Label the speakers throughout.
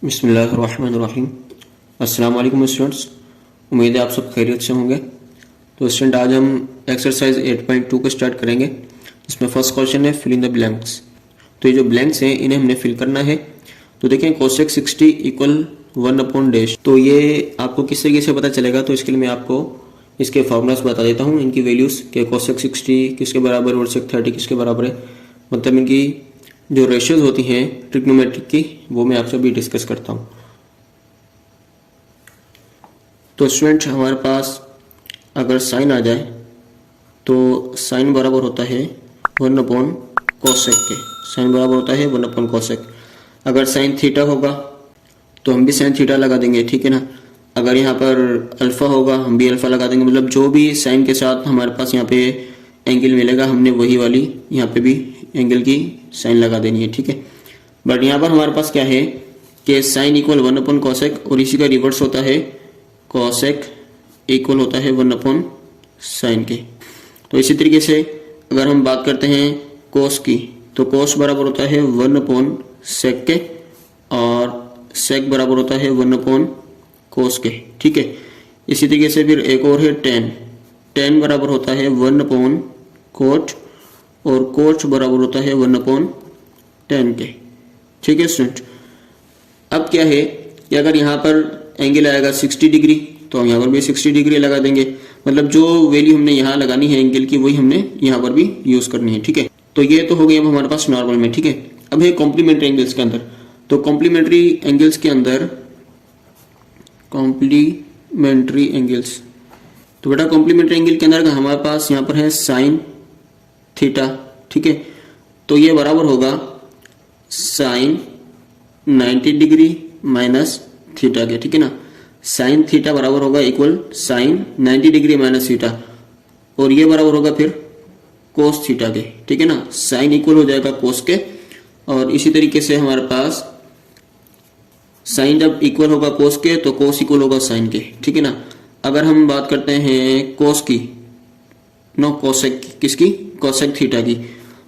Speaker 1: बिस्मिल्लाहिर्रहमानिर्रहीम। अस्सलाम वालेकुम स्टूडेंट्स, उम्मीद है आप सब खैरियत से होंगे। तो स्टूडेंट आज हम एक्सरसाइज 8.2 को स्टार्ट करेंगे। इसमें फर्स्ट क्वेश्चन है फिल इन द ब्लैंक्स। तो ये जो ब्लैंक्स हैं इन्हें हमने फिल करना है। तो देखें कोसेक 60 इक्वल 1/डैश। तो ये आपको किस तरीके से पता चलेगा, तो इसके लिए मैं आपको इसके फार्मूलाज बता देता हूँ, इनकी वैल्यूज़ के कोसेक 60 किसके बराबर और सेक 30 किसके बराबर है। मतलब इनकी जो रेशियोज होती हैं ट्रिग्नोमेट्रिक की, वो मैं आपसे अभी डिस्कस करता हूँ। तो स्टूडेंट हमारे पास अगर साइन आ जाए तो साइन बराबर होता है 1/कोसेक के। साइन बराबर होता है 1/कोसेक। अगर साइन थीटा होगा तो हम भी साइन थीटा लगा देंगे, ठीक है ना। अगर यहाँ पर अल्फ़ा होगा हम भी अल्फ़ा लगा देंगे। मतलब जो भी साइन के साथ हमारे पास यहाँ पे एंगल मिलेगा हमने वही वाली यहाँ पे भी एंगल की साइन लगा देनी है, ठीक है। बट यहाँ पर हमारे पास क्या है कि साइन इक्वल 1/कोसेक और इसी का रिवर्स होता है कोसेक इक्वल होता है 1/साइन के। तो इसी तरीके से अगर हम बात करते हैं कोस की, तो कोस बराबर होता है 1/सेक के और सेक बराबर होता है 1/कोस के, ठीक है। इसी तरीके से फिर एक और है टेन। टेन बराबर होता है 1/कोट और कोट बराबर होता है 1/tan के, ठीक है स्टूडेंट। अब क्या है कि अगर यहाँ पर एंगल आएगा 60 डिग्री तो हम यहाँ पर भी 60 डिग्री लगा देंगे। मतलब जो वैल्यू हमने यहाँ लगानी है एंगल की वही हमने यहाँ पर भी यूज करनी है, ठीक है। तो ये तो हो गई अब हमारे पास नॉर्मल में, ठीक है। अब है कॉम्प्लीमेंट्री एंगल्स के अंदर। तो कॉम्प्लीमेंट्री एंगल्स के अंदर कॉम्प्लीमेंट्री एंगल्स, तो बेटा कॉम्प्लीमेंट्री एंगल के अंदर हमारे पास यहाँ पर है साइन थीटा, ठीक है। तो ये बराबर होगा साइन 90 डिग्री माइनस थीटा के, ठीक है ना। साइन थीटा बराबर होगा equal sine 90 degree minus theta और ये बराबर होगा फिर कोस थीटा के, ठीक है ना। साइन इक्वल हो जाएगा कोस के और इसी तरीके से हमारे पास साइन जब इक्वल होगा कोस के तो कोस इक्वल होगा साइन के, ठीक है ना। अगर हम बात करते हैं कोस की, नो कोसेक किसकी, कोसेक थीटा की,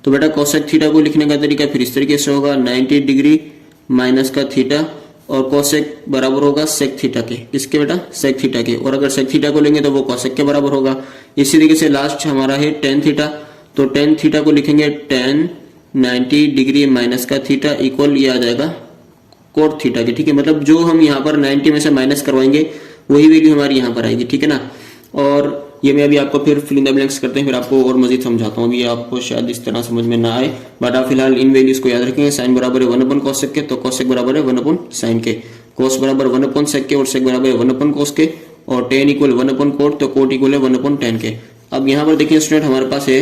Speaker 1: तो बेटा कोसेक थीटा को लिखने का तरीका फिर इस तरीके से होगा 90 डिग्री माइनस का थीटा और कोसेक बराबर होगा सेक थीटा के, किसके बेटा, सेक थीटा के। और अगर सेक थीटा को लेंगे तो वो कोसेक के बराबर होगा। इसी तरीके से लास्ट हमारा है टेन थीटा। तो टेन थीटा को लिखेंगे टेन 90 डिग्री माइनस का थीटा इक्वल ये आ जाएगा कोट थीटा के, ठीक है। मतलब जो हम यहाँ पर 90 में से माइनस करवाएंगे वही वैल्यू हमारी यहाँ पर आएगी, ठीक है ना। और ये मैं अभी आपको फिर फिल इन द ब्लैंक्स करते हैं, फिर आपको और मजीद समझाता हूँ। अभी आपको शायद इस तरह समझ में ना आए, बट आप फिलहाल इन वैल्यूज को याद रखेंगे। साइन बराबर है 1/कोसेक के, तो कोसेक बराबर है 1/साइन के। कोस बराबर 1/सेक के और सेक बराबर है 1/कोस के और टेन इक्वल 1/कोट, तो कोट इक्वल है 1/tan के। अब यहाँ पर देखिए स्टूडेंट हमारे पास है,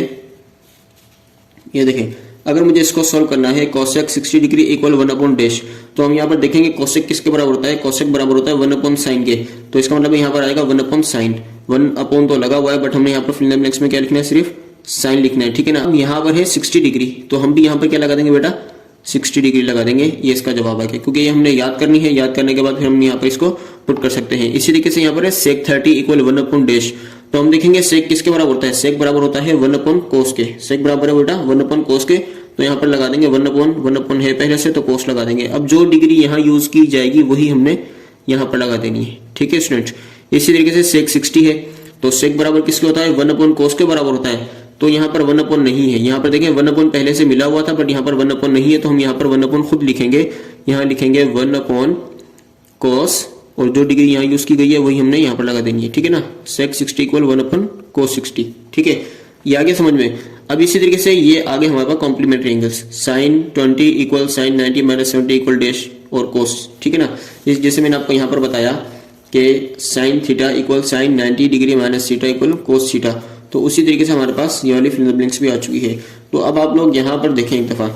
Speaker 1: ये देखें, अगर मुझे इसको सोल्व करना है कोसेक 60 डिग्री इक्वल 1/डैश, तो हम यहाँ पर देखेंगे कोसेक किसके बराबर होता है, कोसेक बराबर होता है 1/साइन के। तो इसका मतलब यहाँ पर आएगा 1/साइन। 1 तो लगा हुआ है बट हमने यहाँ पर फिल इन द ब्लैंक्स में क्या लिखना है, सिर्फ साइन लिखना है, ठीक है ना। अब यहाँ पर है 60 डिग्री, तो हम भी यहाँ पर क्या लगा देंगे बेटा, 60 डिग्री लगा देंगे। ये इसका जवाब है, क्योंकि ये हमने याद करनी है। याद करने के बाद फिर हम यहाँ पर इसको पुट कर सकते हैं। इसी तरीके से यहाँ पर है सेक 30 इक्वल 1/डैश, तो हम देखेंगे सेक किसके बराबर होता है, सेक बराबर होता है 1/कोस के। सेक बराबर है बेटा 1/कोस के, तो यहाँ पर लगा देंगे 1/1 है पहले से, तो कोस लगा देंगे। अब जो डिग्री यहाँ यूज की जाएगी वही हमने यहाँ पर लगा देनी है, ठीक है स्टूडेंट। इसी तरीके से सेक 60 है, तो सेक बराबर किसके होता है, 1/कोस के बराबर होता है। तो यहाँ पर 1/ नहीं है, यहाँ पर देखें 1/ पहले से मिला हुआ था बट यहाँ पर 1/ नहीं है, तो हम यहाँ पर 1/ खुद लिखेंगे। यहाँ लिखेंगे 1/कोस और जो डिग्री यहाँ यूज की गई है वही हमने यहाँ पर लगा देनी है, ठीक है ना। सेक 60 इक्वल 1/कोस 60, ठीक है। ये आगे समझ में। अब इसी तरीके से ये आगे हमारे पास complementary angles, sine 20 equal sine 90 minus 70 equal dash और कोस, ठीक है ना। जैसे मैंने आपको यहाँ पर बताया कि sine theta equal sine 90 degree minus theta equal cos theta, तो उसी तरीके से हमारे पास ये वाली फिल इन द ब्लैंक्स भी आ चुकी है। तो अब आप लोग यहाँ पर देखें एक दफा,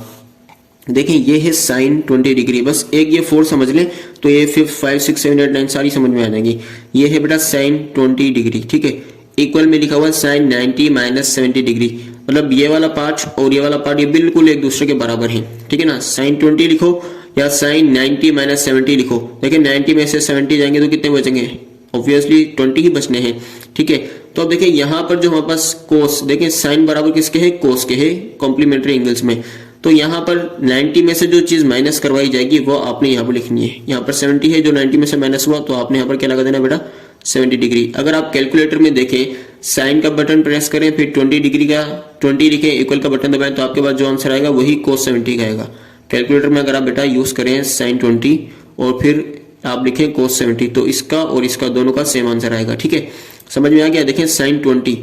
Speaker 1: देखें ये है साइन 20 डिग्री, बस एक ये 4 समझ लें तो ये 5, 6, 7, 8, 9 सारी समझ में आ जाएंगी। ये है बेटा साइन 20 डिग्री, ठीक है। इक्वल में लिखा हुआ है साइन 90 माइनस 70 डिग्री, मतलब ये वाला पार्ट और ये वाला पार्ट ये बिल्कुल एक दूसरे के बराबर है, ठीक है ना। साइन 20 लिखो या साइन 90 माइनस 70 लिखो, देखिए 90 में से 70 जाएंगे तो कितने बचेंगे, ऑब्वियसली 20 ही बचने हैं, ठीक है। तो अब देखिए यहाँ पर जो हमारे पास कोस, देखिए साइन बराबर किसके है, कोस के है कॉम्प्लीमेंट्री एंगल्स में। तो यहाँ पर 90 में से जो चीज माइनस करवाई जाएगी वो आपने यहाँ पर लिखनी है। यहाँ पर 70 है जो 90 में से माइनस हुआ, तो आपने यहाँ पर क्या लगा देना बेटा 70 डिग्री। अगर आप कैलकुलेटर में देखें, साइन का बटन प्रेस करें, फिर 20 डिग्री का 20 लिखें, इक्वल का बटन दबाएं, तो आपके पास जो आंसर आएगा वही cos 70 का आएगा। कैलकुलेटर में अगर आप बेटा यूज करें साइन 20 और फिर आप लिखें cos 70, तो इसका और इसका दोनों का सेम आंसर आएगा। ठीक है, समझ में आ गया। देखें साइन 20,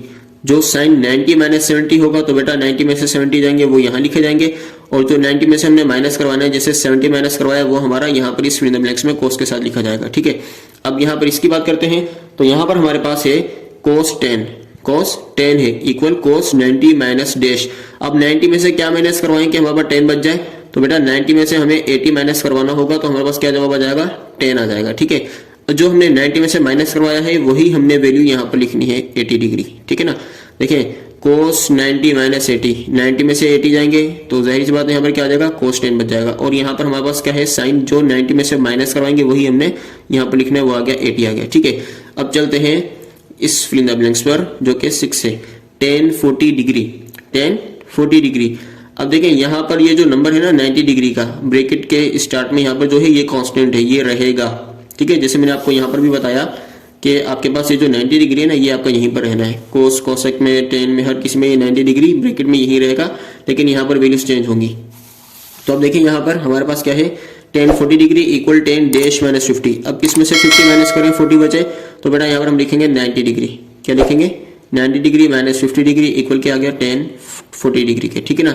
Speaker 1: जो साइन 90 माइनस 70 होगा तो बेटा 90 में से 70 जाएंगे वो यहाँ लिखे जाएंगे, और जो 90 में से हमने माइनस करवाना है, जैसे 70 माइनस करवाया, वो हमारा यहाँ पर इस फिल इन द ब्लैंक्स में cos के साथ लिखा जाएगा। ठीक है, अब यहाँ पर इसकी बात करते हैं, तो यहाँ पर हमारे पास है cos 10 है इक्वल cos 90 माइनस डैश। अब 90 में से क्या माइनस करवाएं कि हमारे पास 10 बच जाए, तो बेटा 90 में से हमें 80 माइनस करवाना होगा, तो हमारे पास क्या जवाब आ जाएगा 10 आ जाएगा। ठीक है, जो हमने 90 में से माइनस करवाया है वही हमने वैल्यू यहाँ पर लिखनी है 80 डिग्री। ठीक है ना, देखें cos 90 माइनस 80, 90 में से 80 जाएंगे तो जाहिर सी बात है यहाँ पर क्या आ जाएगा cos 10 बच जाएगा, और यहाँ पर हमारे पास क्या है साइन, जो 90 में से माइनस करवाएंगे वही हमने यहाँ पर लिखना है, वो आ गया 80 आ गया। ठीक है, अब चलते हैं इस फिल इन द ब्लैंक्स पर जो कि 6 है, 10 40 डिग्री। अब देखें यहाँ पर ये जो नंबर है ना 90 डिग्री का, ब्रैकेट के स्टार्ट में यहाँ पर जो है ये कांस्टेंट है, ये रहेगा। ठीक है, जैसे मैंने आपको यहाँ पर भी बताया कि आपके पास ये जो 90 डिग्री है ना, ये आपका यहीं पर रहना है। कोस कोसेक में, टेन में, हर किसी में ये 90 डिग्री ब्रैकेट में यही रहेगा, लेकिन यहाँ पर वैल्यूज चेंज होंगी। तो अब देखिए यहाँ पर हमारे पास क्या है 10 40 डिग्री इक्वल 10 डैश माइनस 50। अब किसमें से 50 माइनस करें 40 बचे, तो बेटा यहाँ पर हम लिखेंगे 90 डिग्री। क्या लिखेंगे 90 डिग्री माइनस 50 डिग्री इक्वल क्या आ गया 10 40 डिग्री के। ठीक है ना,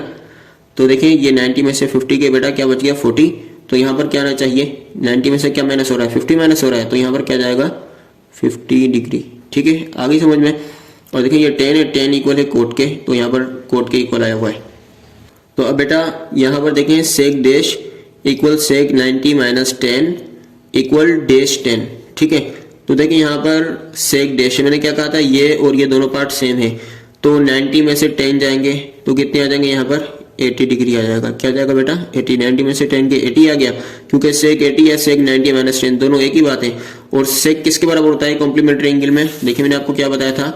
Speaker 1: तो देखिए ये 90 में से 50 के बेटा क्या बच गया 40, तो यहाँ पर क्या आना चाहिए 90 में से क्या माइनस हो रहा है 50 माइनस हो रहा है, तो यहाँ पर क्या जाएगा 50 डिग्री। ठीक है, आ गई समझ में। और देखिए ये 10 है, 10 इक्वल है कोट के, तो यहाँ पर कोट के इक्वल आया हुआ है। तो अब बेटा यहाँ पर देखें sec dash equal sec 90 minus 10 equal dash 10। ठीक है, तो देखिए यहाँ पर सेक डैश मैंने क्या कहा था, ये और ये दोनों पार्ट सेम है, तो 90 में से 10 जाएंगे तो कितने आ जाएंगे यहाँ पर 80 डिग्री आ जाएगा। क्या जाएगा बेटा 80, 90 में से 10 के 80 आ गया, क्योंकि सेक 80 या सेक 90 माइनस 10 दोनों एक ही बात है। और सेक किसके बराबर होता है कॉम्प्लीमेंट्री एंगल में, देखिए मैंने आपको क्या बताया था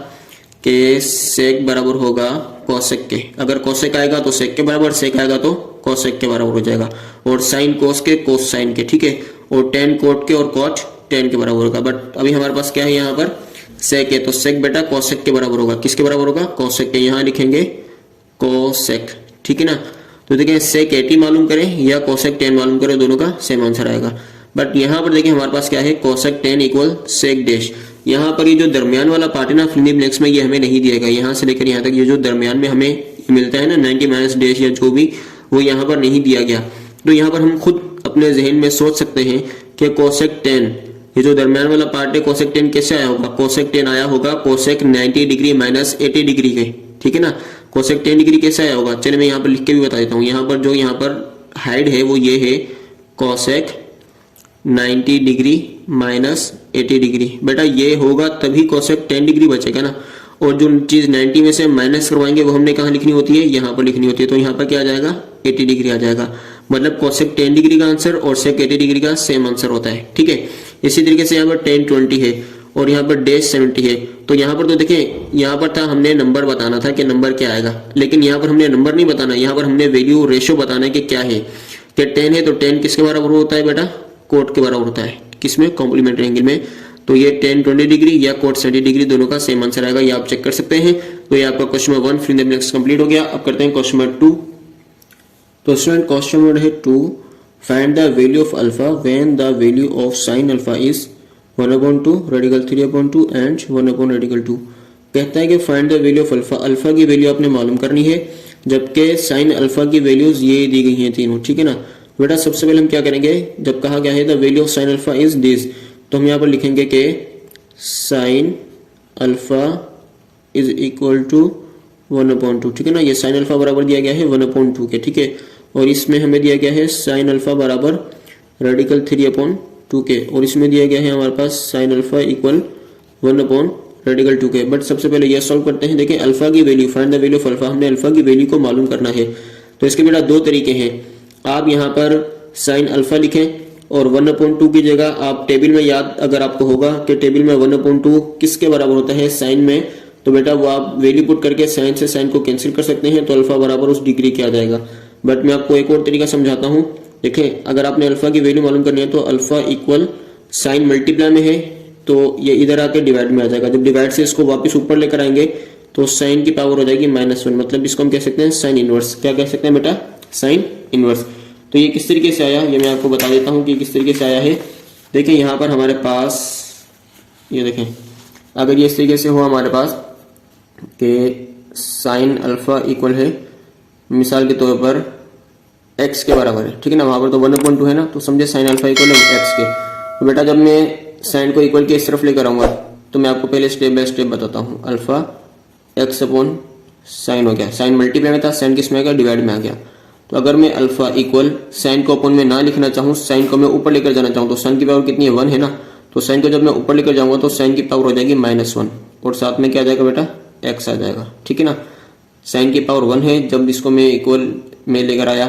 Speaker 1: कि सेक बराबर होगा कोसेक के। अगर कोसेक आएगा तो सेक के बराबर, सेक आएगा तो कोसेक के बराबर हो जाएगा, और साइन कोस के कोस साइन के। ठीक है, और टेन कोट के और कोट टेन के बराबर होगा। बट अभी हमारे पास क्या है यहाँ पर सेक है, तो सेक बेटा कोसेक के बराबर होगा। किसके बराबर होगा कोसेक के, यहाँ लिखेंगे कोसेक। ठीक है ना, तो देखिए सेक 80 मालूम करें या कोसेक 10 मालूम करें, दोनों का सेम आंसर आएगा। बट यहाँ पर देखिए हमारे पास क्या है कोसेक 10 इक्वल सेक डैश। यहाँ पर ये जो दरमियान वाला पार्ट है ना फिल इन द ब्लैंक्स में, ये हमें नहीं दिया गया, यहाँ से लेकर यहाँ तक ये जो दरमियान में हमें मिलता है ना 90 माइनस डैश या जो भी, वो यहाँ पर नहीं दिया गया। तो यहाँ पर हम खुद अपने जहन में सोच सकते हैं कि कोसेक 10, ये जो दरमियान वाला पार्ट है कोसेक 10 कैसे आया होगा, कोसेक 10 आया होगा कोसेक 90 डिग्री माइनस 80 डिग्री के। ठीक है ना, कोसेक 10 डिग्री कैसे आया होगा, चलिए मैं यहाँ पर लिख के भी बता देता हूँ। यहाँ पर जो यहाँ पर हाइड है वो ये है कोसेक 90 डिग्री माइनस 80 डिग्री। बेटा ये होगा तभी कोसेक 10 डिग्री बचेगा ना, और जो चीज 90 में से माइनस करवाएंगे वो हमने कहाँ लिखनी होती है, यहाँ पर लिखनी होती है। तो यहाँ पर क्या आ जाएगा 80 डिग्री आ जाएगा, मतलब कोसेक 10 डिग्री का आंसर और सेक 80 डिग्री का सेम आंसर होता है। ठीक है, इसी तरीके से यहाँ पर 10 20 है और यहाँ पर डैश 70 है। तो यहाँ पर तो देखें यहाँ पर था हमने नंबर बताना था कि नंबर क्या आएगा, लेकिन यहाँ पर हमने नंबर नहीं बताना, यहाँ पर हमने वैल्यू रेशो बताना है कि क्या है। कि 10 है तो 10 किसके बराबर होता है बेटा कोट के बराबर होता है, किसमें कॉम्प्लीमेंट्री एंगल में। तो ये 10 20 डिग्री या कोट 70 डिग्री दोनों का सेम आंसर आएगा, ये आप चेक कर सकते हैं। तो ये आपका question number 1 fill in the blanks complete हो गया। अब करते हैं क्वेश्चन नंबर 2। तो स्टूडेंट क्वेश्चन नंबर है 2, find the value of alpha when the value of sine alpha is 1/2 radical 3/2 and 1 radical 2। कहता है कि find the value of alpha, alpha की वैल्यू आपने मालूम करनी है, जबकि साइन अल्फा की वैल्यूज ये दी गई हैं तीनों। ठीक है ना बेटा, सबसे पहले हम क्या करेंगे, जब कहा गया है the value of sine alpha is this, तो हम यहाँ पर लिखेंगे कि sine alpha is equal to 1/2। ठीक है ना, ये साइन अल्फा बराबर दिया गया है 1/2 के। ठीक है, और इसमें हमें दिया गया है साइन अल्फा बराबर रेडिकल 3/2 के, और इसमें दिया गया है हमारे पास साइन अल्फा इक्वल 1 रेडिकल 2 के। बट सबसे पहले ये सॉल्व करते हैं। देखिए अल्फा की value, find the value of alpha, हमने अल्फा की वैल्यू को मालूम करना है। तो इसके बेटा दो तरीके हैं, आप यहाँ पर साइन अल्फा लिखें और 1/2 की जगह आप टेबल में, याद अगर आपको होगा कि टेबल में 1/2 किसके बराबर होता है साइन में, तो बेटा वो आप वैल्यू पुट करके साइन से साइन को कैंसिल कर सकते हैं, तो अल्फा बराबर उस डिग्री के आ जाएगा। बट मैं आपको एक और तरीका समझाता हूँ। देखें, अगर आपने अल्फा की वैल्यू मालूम करनी है तो अल्फा इक्वल साइन मल्टीप्लाई में है तो ये इधर आके डिवाइड में आ जाएगा। जब डिवाइड से इसको वापस ऊपर लेकर आएंगे तो साइन की पावर हो जाएगी -1, मतलब इसको हम कह सकते हैं साइन इनवर्स। क्या कह सकते हैं बेटा? Sine inverse. तो ये किस तरीके से आया ये मैं आपको बता देता हूँ कि किस तरीके से आया है। देखें यहाँ पर हमारे पास ये देखें, अगर ये इस तरीके से हो हमारे पास कि साइन अल्फा इक्वल है मिसाल के तौर पर x के बराबर है, ठीक है ना, वहां पर तो 1/2 है ना, तो समझे साइन अल्फा इक्वल है x के। तो बेटा जब मैं साइन को इक्वल के इस तरफ लेकर आऊंगा तो मैं आपको पहले स्टेप बाय स्टेप बताता हूँ। अल्फा x अपॉन साइन हो गया, साइन मल्टीप्लाई में था, साइन किस में आ गया? डिवाइड में आ गया। तो अगर मैं अल्फा इक्वल साइन को अपॉन में ना लिखना चाहूँ, साइन को मैं ऊपर लेकर जाना चाहूँ, तो साइन की पावर कितनी है? 1 है ना, तो साइन को जब मैं ऊपर लेकर जाऊंगा तो साइन की पावर हो जाएगी -1 और साथ में क्या आ जाएगा बेटा? x आ जाएगा, ठीक है ना। साइन की पावर 1 है, जब इसको मैं इक्वल में लेकर आया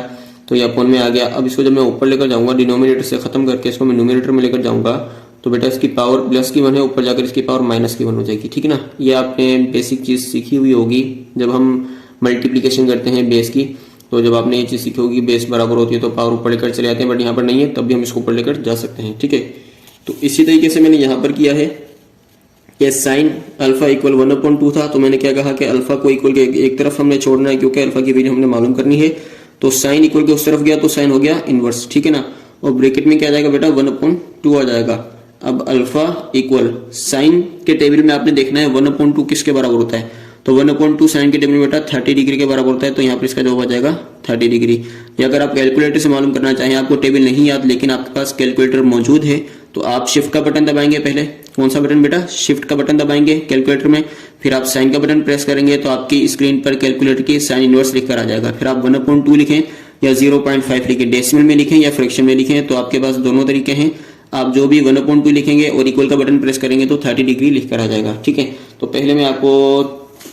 Speaker 1: तो ये अपॉन में आ गया। अब इसको जब मैं ऊपर लेकर जाऊंगा डिनोमिनेटर से खत्म करके इसको मैं न्यूमरेटर में लेकर जाऊंगा तो बेटा इसकी पावर +1 है, ऊपर जाकर इसकी पावर -1 हो जाएगी, ठीक है ना। ये आपने बेसिक चीज सीखी हुई होगी जब हम मल्टीप्लीकेशन करते हैं बेस की, तो जब आपने ये चीज सीखी होगी बेस बराबर होती है तो पावर ऊपर लेकर चले जाते हैं, बट यहाँ पर नहीं है तब भी हम इसको ऊपर लेकर जा सकते हैं, ठीक है। तो इसी तरीके से मैंने यहाँ पर किया है कि साइन अल्फा इक्वल 1/2 था, तो मैंने क्या कहा कि अल्फा को इक्वल के एक तरफ हमने छोड़ना है क्योंकि अल्फा की वैल्यू हमने मालूम करनी है। तो साइन इक्वल के उस तरफ गया तो साइन हो गया इनवर्स, ठीक है ना, और ब्रैकेट में क्या आ जाएगा बेटा? 1/2 आ जाएगा। अब अल्फा इक्वल साइन के टेबल में आपने देखना है 1/2 किसके बराबर होता है, तो 1/2 साइन के टेबल में बेटा 30 डिग्री के बराबर होता है, तो यहाँ पर इसका जवाब आ जाएगा 30 डिग्री। या अगर आप कैलकुलेटर से मालूम करना चाहें, आपको टेबल नहीं याद लेकिन आपके पास कैलकुलेटर मौजूद है, तो आप शिफ्ट का बटन दबाएंगे। पहले कौन सा बटन बेटा? शिफ्ट का बटन दबाएंगे कैलकुलेटर में, फिर आप साइन का बटन प्रेस करेंगे तो आपकी स्क्रीन पर कैलकुलेटर की साइन इनवर्स लिखकर आ जाएगा। फिर आप 1/2 लिखें या 0.5 लिखें, डेसिमल में लिखें या फ्रैक्शन में लिखें, तो आपके पास दोनों तरीके हैं। आप जो भी 1/2 लिखेंगे और इक्वल का बटन प्रेस करेंगे तो 30 डिग्री लिखकर आ जाएगा, ठीक है। तो पहले मैं आपको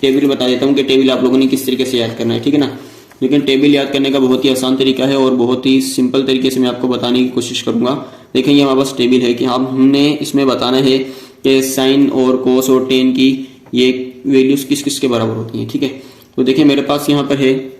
Speaker 1: टेबल बता देता हूँ कि टेबल आप लोगों ने किस तरीके से याद करना है, ठीक है ना। लेकिन टेबल याद करने का बहुत ही आसान तरीका है और बहुत ही सिंपल तरीके से मैं आपको बताने की कोशिश करूंगा। देखें ये हमारे पास टेबल है कि हमने इसमें बताना है कि साइन और कोस और टेन की ये वैल्यूज किस किस के बराबर होती हैं, ठीक है। तो देखिए मेरे पास यहाँ पर है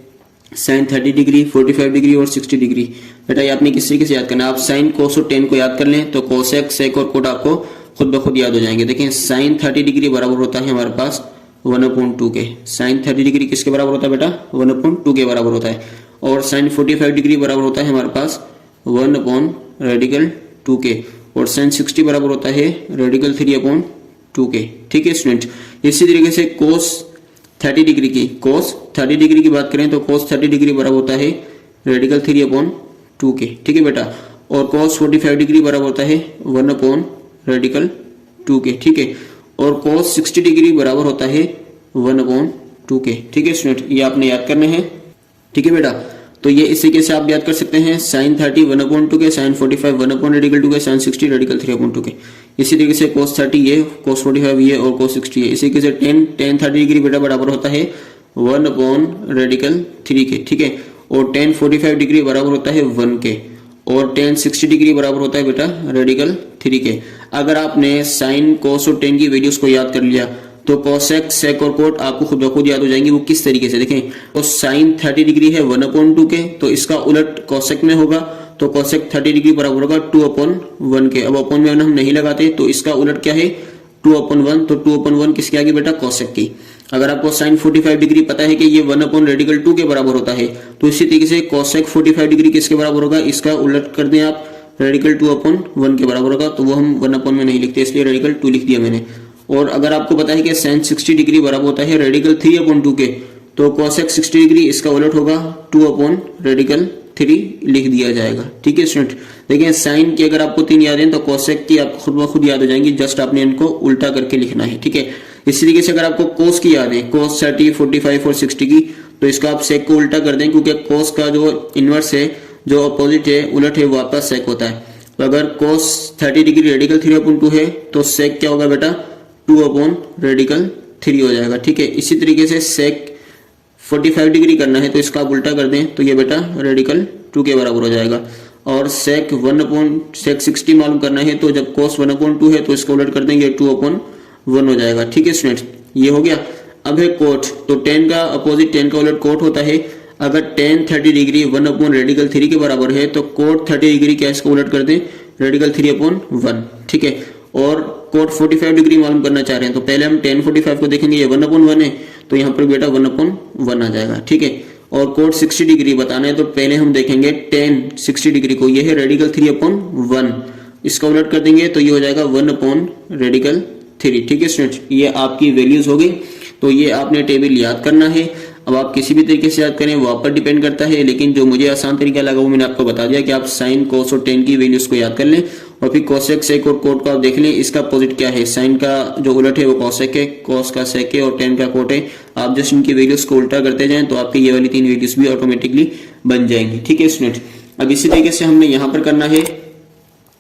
Speaker 1: साइन 30 डिग्री, 45 डिग्री और 60 डिग्री। बेटा ये आपने किस तरीके से याद करना है? आप साइन कोस और टेन को याद कर लें तो कोसेक सेक और कोट आपको खुद ब खुद याद हो जाएंगे। देखें साइन 30 डिग्री बराबर होता है हमारे पास 1/2 के। साइन 30 डिग्री किसके बराबर होता है बेटा? 1/2 के बराबर होता है। और साइन 45 डिग्री बराबर होता है हमारे पास 1/2 के। और साइन 60 बराबर होता है (3/2 के, ठीक है स्टूडेंट। इसी तरीके से कोस 30 डिग्री की बात करें तो कोस 30 डिग्री बराबर होता है (3/2 के, ठीक है बेटा। और कोस 45 डिग्री बराबर होता है 1/2 के, ठीक है। और कोस 60 डिग्री बराबर होता है 1/2 के, ठीक है स्टूडेंट। ये आपने याद करने हैं, ठीक है बेटा। तो ये इस तरीके से आप याद कर सकते हैं, साइन 30 1/2 के, साइन 45 1/2 के, साइन 60 (3/2 के। इसी तरीके से कोस 30 ये, कोस 45 ये और कोस 60 ये। इसी तरीके से tan 30 डिग्री बेटा बराबर होता है 1/3 के, ठीक है। और tan 45 डिग्री बराबर होता है 1 के। और tan 60 डिग्री बराबर होता है बेटा (3 के। अगर आपने साइन कोस और टेन की वैल्यूज को याद कर लिया तो कोसेक सेक और कोट आपको खुद ब खुद याद हो जाएंगे। वो किस तरीके से देखें, तो साइन 30 डिग्री है 1/2 के, तो इसका उलट कोसेक में होगा, तो कोसेक 30 डिग्री बराबर होगा 2/1 के। अब अपन में हम नहीं लगाते तो इसका उलट क्या है 2/1, तो 2/1 किसकी आ गई बेटा? कोसेक की। अगर आपको साइन 45 डिग्री पता है कि ये 1/2 के बराबर होता है, तो इसी तरीके से कोसेक 45 डिग्री किसके बराबर होगा? इसका उलट कर दें आप, (2/1 के बराबर होगा, तो वो हम 1/1 में नहीं लिखते इसलिए (2) लिख दिया मैंने। और अगर आपको पता है कि साइन 60 डिग्री बराबर होता है (3/2 के, तो कोसेक 60 डिग्री इसका उलट होगा 2/3 लिख दिया जाएगा, ठीक है स्टूडेंट। देखिए साइन की अगर आपको 3 याद है तो कोसेक की आपको खुद ब खुद याद हो जाएंगी, जस्ट आपने इनको उल्टा करके लिखना है, ठीक है। इसी तरीके से अगर आपको कोस की याद है, कोस 30 45 और 60 की, तो इसका आप सेक को उल्टा कर दें, क्योंकि कोस का जो इनवर्स है, जो अपोजिट है, उलट है, वो आपका सेक होता है। तो अगर कोस 30 डिग्री (3/2 है तो सेक क्या होगा बेटा? 2/3 हो जाएगा, ठीक है। इसी तरीके से सेक 45 डिग्री करना है तो इसका आप उल्टा कर दें तो ये बेटा (2 के बराबर हो जाएगा। और सेक 60 मालूम करना है तो जब कोस 1/2 है तो इसको उलट कर देंगे 2/1 हो जाएगा, ठीक है स्टूडेंट। ये हो गया। अब है कोट, तो टेन का अपोजिट टेन का उलट कोट होता है। अगर टेन 30 डिग्री 1/रेडिकल 3 के बराबर है तो कोट 30 डिग्री क्या इसको उलट कर दें, रेडिकल 3/1, ठीक है। और कोट 45 डिग्री मालूम करना चाह रहे हैं तो पहले हम टेन 45 को देखेंगे, ये 1/1 है तो यहाँ पर बेटा 1/1 आ जाएगा, ठीक है। और कोट 60 डिग्री बताना है तो पहले हम देखेंगे टेन 60 डिग्री को, ये है रेडिकल 3/1, इसका उलट कर देंगे तो ये हो जाएगा 1/रेडिकल 3, ठीक है स्टूडेंट्स। ये आपकी वैल्यूज हो गई, तो ये आपने टेबल याद करना है। अब आप किसी भी तरीके से याद करें वो आप पर डिपेंड करता है, लेकिन जो मुझे आसान तरीका लगा वो मैंने आपको बता दिया कि आप साइन कोस और टेन की वैल्यूज को याद कर लें और फिर कोसेक सेक और कोट को आप देख लें इसका अपोजिट क्या है। साइन का जो उलट है वो कोसेक है, कोस का सेक है और टेन का कोट है। आप जस्ट इनकी वैल्यूज को उल्टा करते जाएं तो आपकी ये वाली 3 वैल्यूज भी ऑटोमेटिकली बन जाएंगी, ठीक है स्टूडेंट। अब इसी तरीके से हमने यहाँ पर करना है,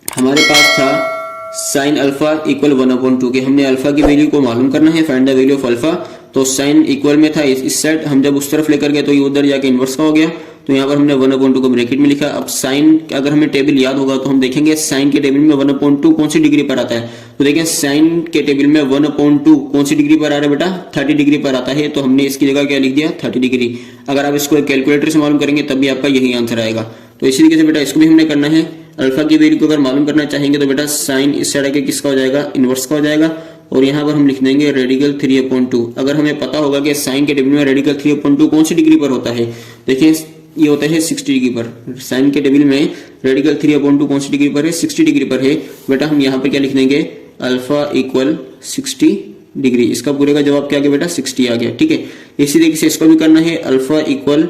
Speaker 1: हमारे पास था साइन अल्फा इक्वल 1/2 के, हमने अल्फा की वैल्यू को मालूम करना है, find the value of alpha. तो साइन इक्वल में था इस साइड, हम जब उस तरफ लेकर गए तो ये उधर जाके इनवर्स का हो गया, तो यहाँ पर हमने 1/2 को ब्रैकेट में लिखा। अब साइन अगर हमें टेबल याद होगा तो हम देखेंगे साइन के टेबल में 1/2 कौन सी डिग्री पर आता है, तो देखें साइन के टेबल में 1/2 कौन सी डिग्री पर आ रहा है बेटा, 30 डिग्री पर आता है, तो हमने इसकी जगह क्या लिख दिया 30 डिग्री। अगर आप इसको कैलकुलेटर से मालूम करेंगे तब भी आपका यही आंसर आएगा। तो इसी तरीके से बेटा इसको भी हमने करना है, अल्फा की वैल्यू को अगर मालूम करना चाहेंगे तो बेटा साइन इस साइड आके किसका हो जाएगा, इनवर्स का हो जाएगा, और यहाँ पर हम लिख देंगे रेडिकल 3/2। अगर हमें पता होगा कि साइन के टेबल में रेडिकल 3/2 कौन सी डिग्री पर होता है, देखिए ये होता है 60 डिग्री पर, साइन के टेबल में रेडिकल 3/2 कौन सी डिग्री पर है, 60 डिग्री पर है। बेटा हम यहाँ पर क्या लिख देंगे, अल्फा इक्वल 60 डिग्री, इसका पूरे का जवाब क्या आ गया बेटा 60 आ गया, ठीक है। इसी तरीके से इसको भी करना है, alpha equal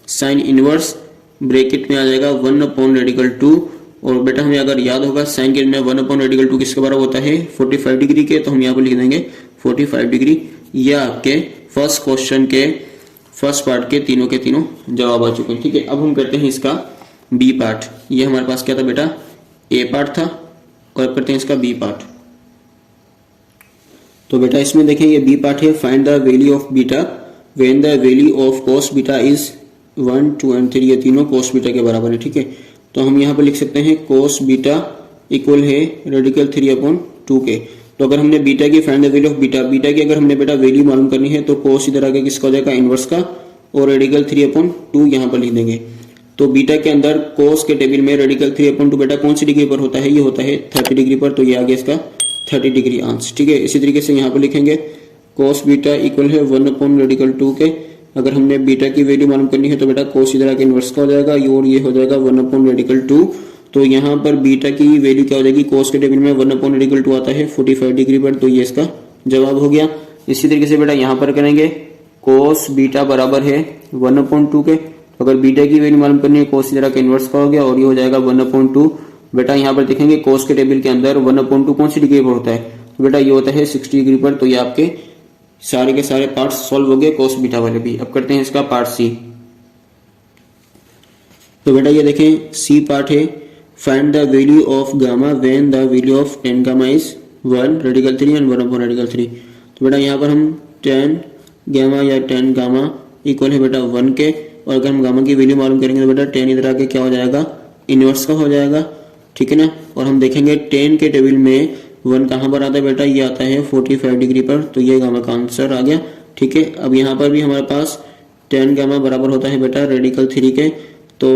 Speaker 1: sine inverse bracket में आ जाएगा 1/रेडिकल 2, और बेटा हमें अगर याद होगा साइन के में 1/रेडिकल 2 किसके बराबर होता है 45 डिग्री के, तो हम यहाँ पर लिख देंगे 45 डिग्री। यह आपके फर्स्ट क्वेश्चन के फर्स्ट पार्ट के तीनों जवाब आ चुके हैं, ठीक है। अब हम करते हैं इसका बी पार्ट। ये हमारे पास क्या था बेटा, ए पार्ट था, और अब करते हैं इसका बी पार्ट। तो बेटा इसमें देखें ये बी पार्ट है, find the value of beta when the value of cos beta is 1, 2 and 3, ये तीनों कोस बीटा के बराबर है, ठीक है। तो हम यहाँ पर लिख सकते हैं कोस बीटा इक्वल है रेडिकल 3/2 के। तो अगर हमने बीटा की find the value of beta की अगर हमने बेटा वैल्यू मालूम करनी है तो कोस इधर आगे किसका हो जाएगा, इनवर्स का, और रेडिकल 3/2 यहाँ पर लिख देंगे। तो बीटा के अंदर कोस के टेबल में रेडिकल 3/2 बेटा कौन सी डिग्री पर होता है, ये होता है 30 डिग्री पर, तो ये आ गया इसका 30 डिग्री आंसर, ठीक है। इसी तरीके से यहाँ पर लिखेंगे कोस बीटा इक्वल है 1/रेडिकल 2 के। अगर हमने बीटा की वैल्यू मालूम करनी है तो बेटा कोस इधर आके इनवर्स का हो जाएगा, और ये हो जाएगा 1/रेडिकल 2। तो यहाँ पर बीटा की वैल्यू क्या हो जाएगी, कोस के टेबल में 1/रेडिकल 2 आता है 45 डिग्री पर, तो ये इसका जवाब हो गया। इसी तरीके से बेटा यहाँ पर करेंगे कोस बीटा बराबर है 1/2 के। तो अगर बीटा की वैल्यू मालूम करनी है कोस इधर आके इनवर्स का हो गया, और ये हो जाएगा 1/2। बेटा यहाँ पर देखेंगे कोस के टेबल के अंदर 1/2 कौन सी डिग्री पर होता है, तो बेटा ये होता है 60 डिग्री पर। तो ये आपके सारे के सारे पार्ट्स सॉल्व हो गए कोस बीटा वाले भी। अब करते हैं इसका पार्ट सी। तो बेटा ये देखें सी पार्ट है, find the value of gamma when the value of tan gamma is 1 radical 3 and 1/रेडिकल 3। तो बेटा यहाँ पर हम tan गामा या tan गामा इक्वल है बेटा 1 के, और अगर हम गामा की वैल्यू मालूम करेंगे तो बेटा tan इधर आके क्या हो जाएगा, इनवर्स का हो जाएगा, ठीक है ना। और हम देखेंगे tan के टेबल में 1 कहाँ पर आता है बेटा, ये आता है 45 डिग्री पर, तो ये गामा का आंसर आ गया, ठीक है। अब यहाँ पर भी हमारे पास tan गामा बराबर होता है बेटा रेडिकल 3 के, तो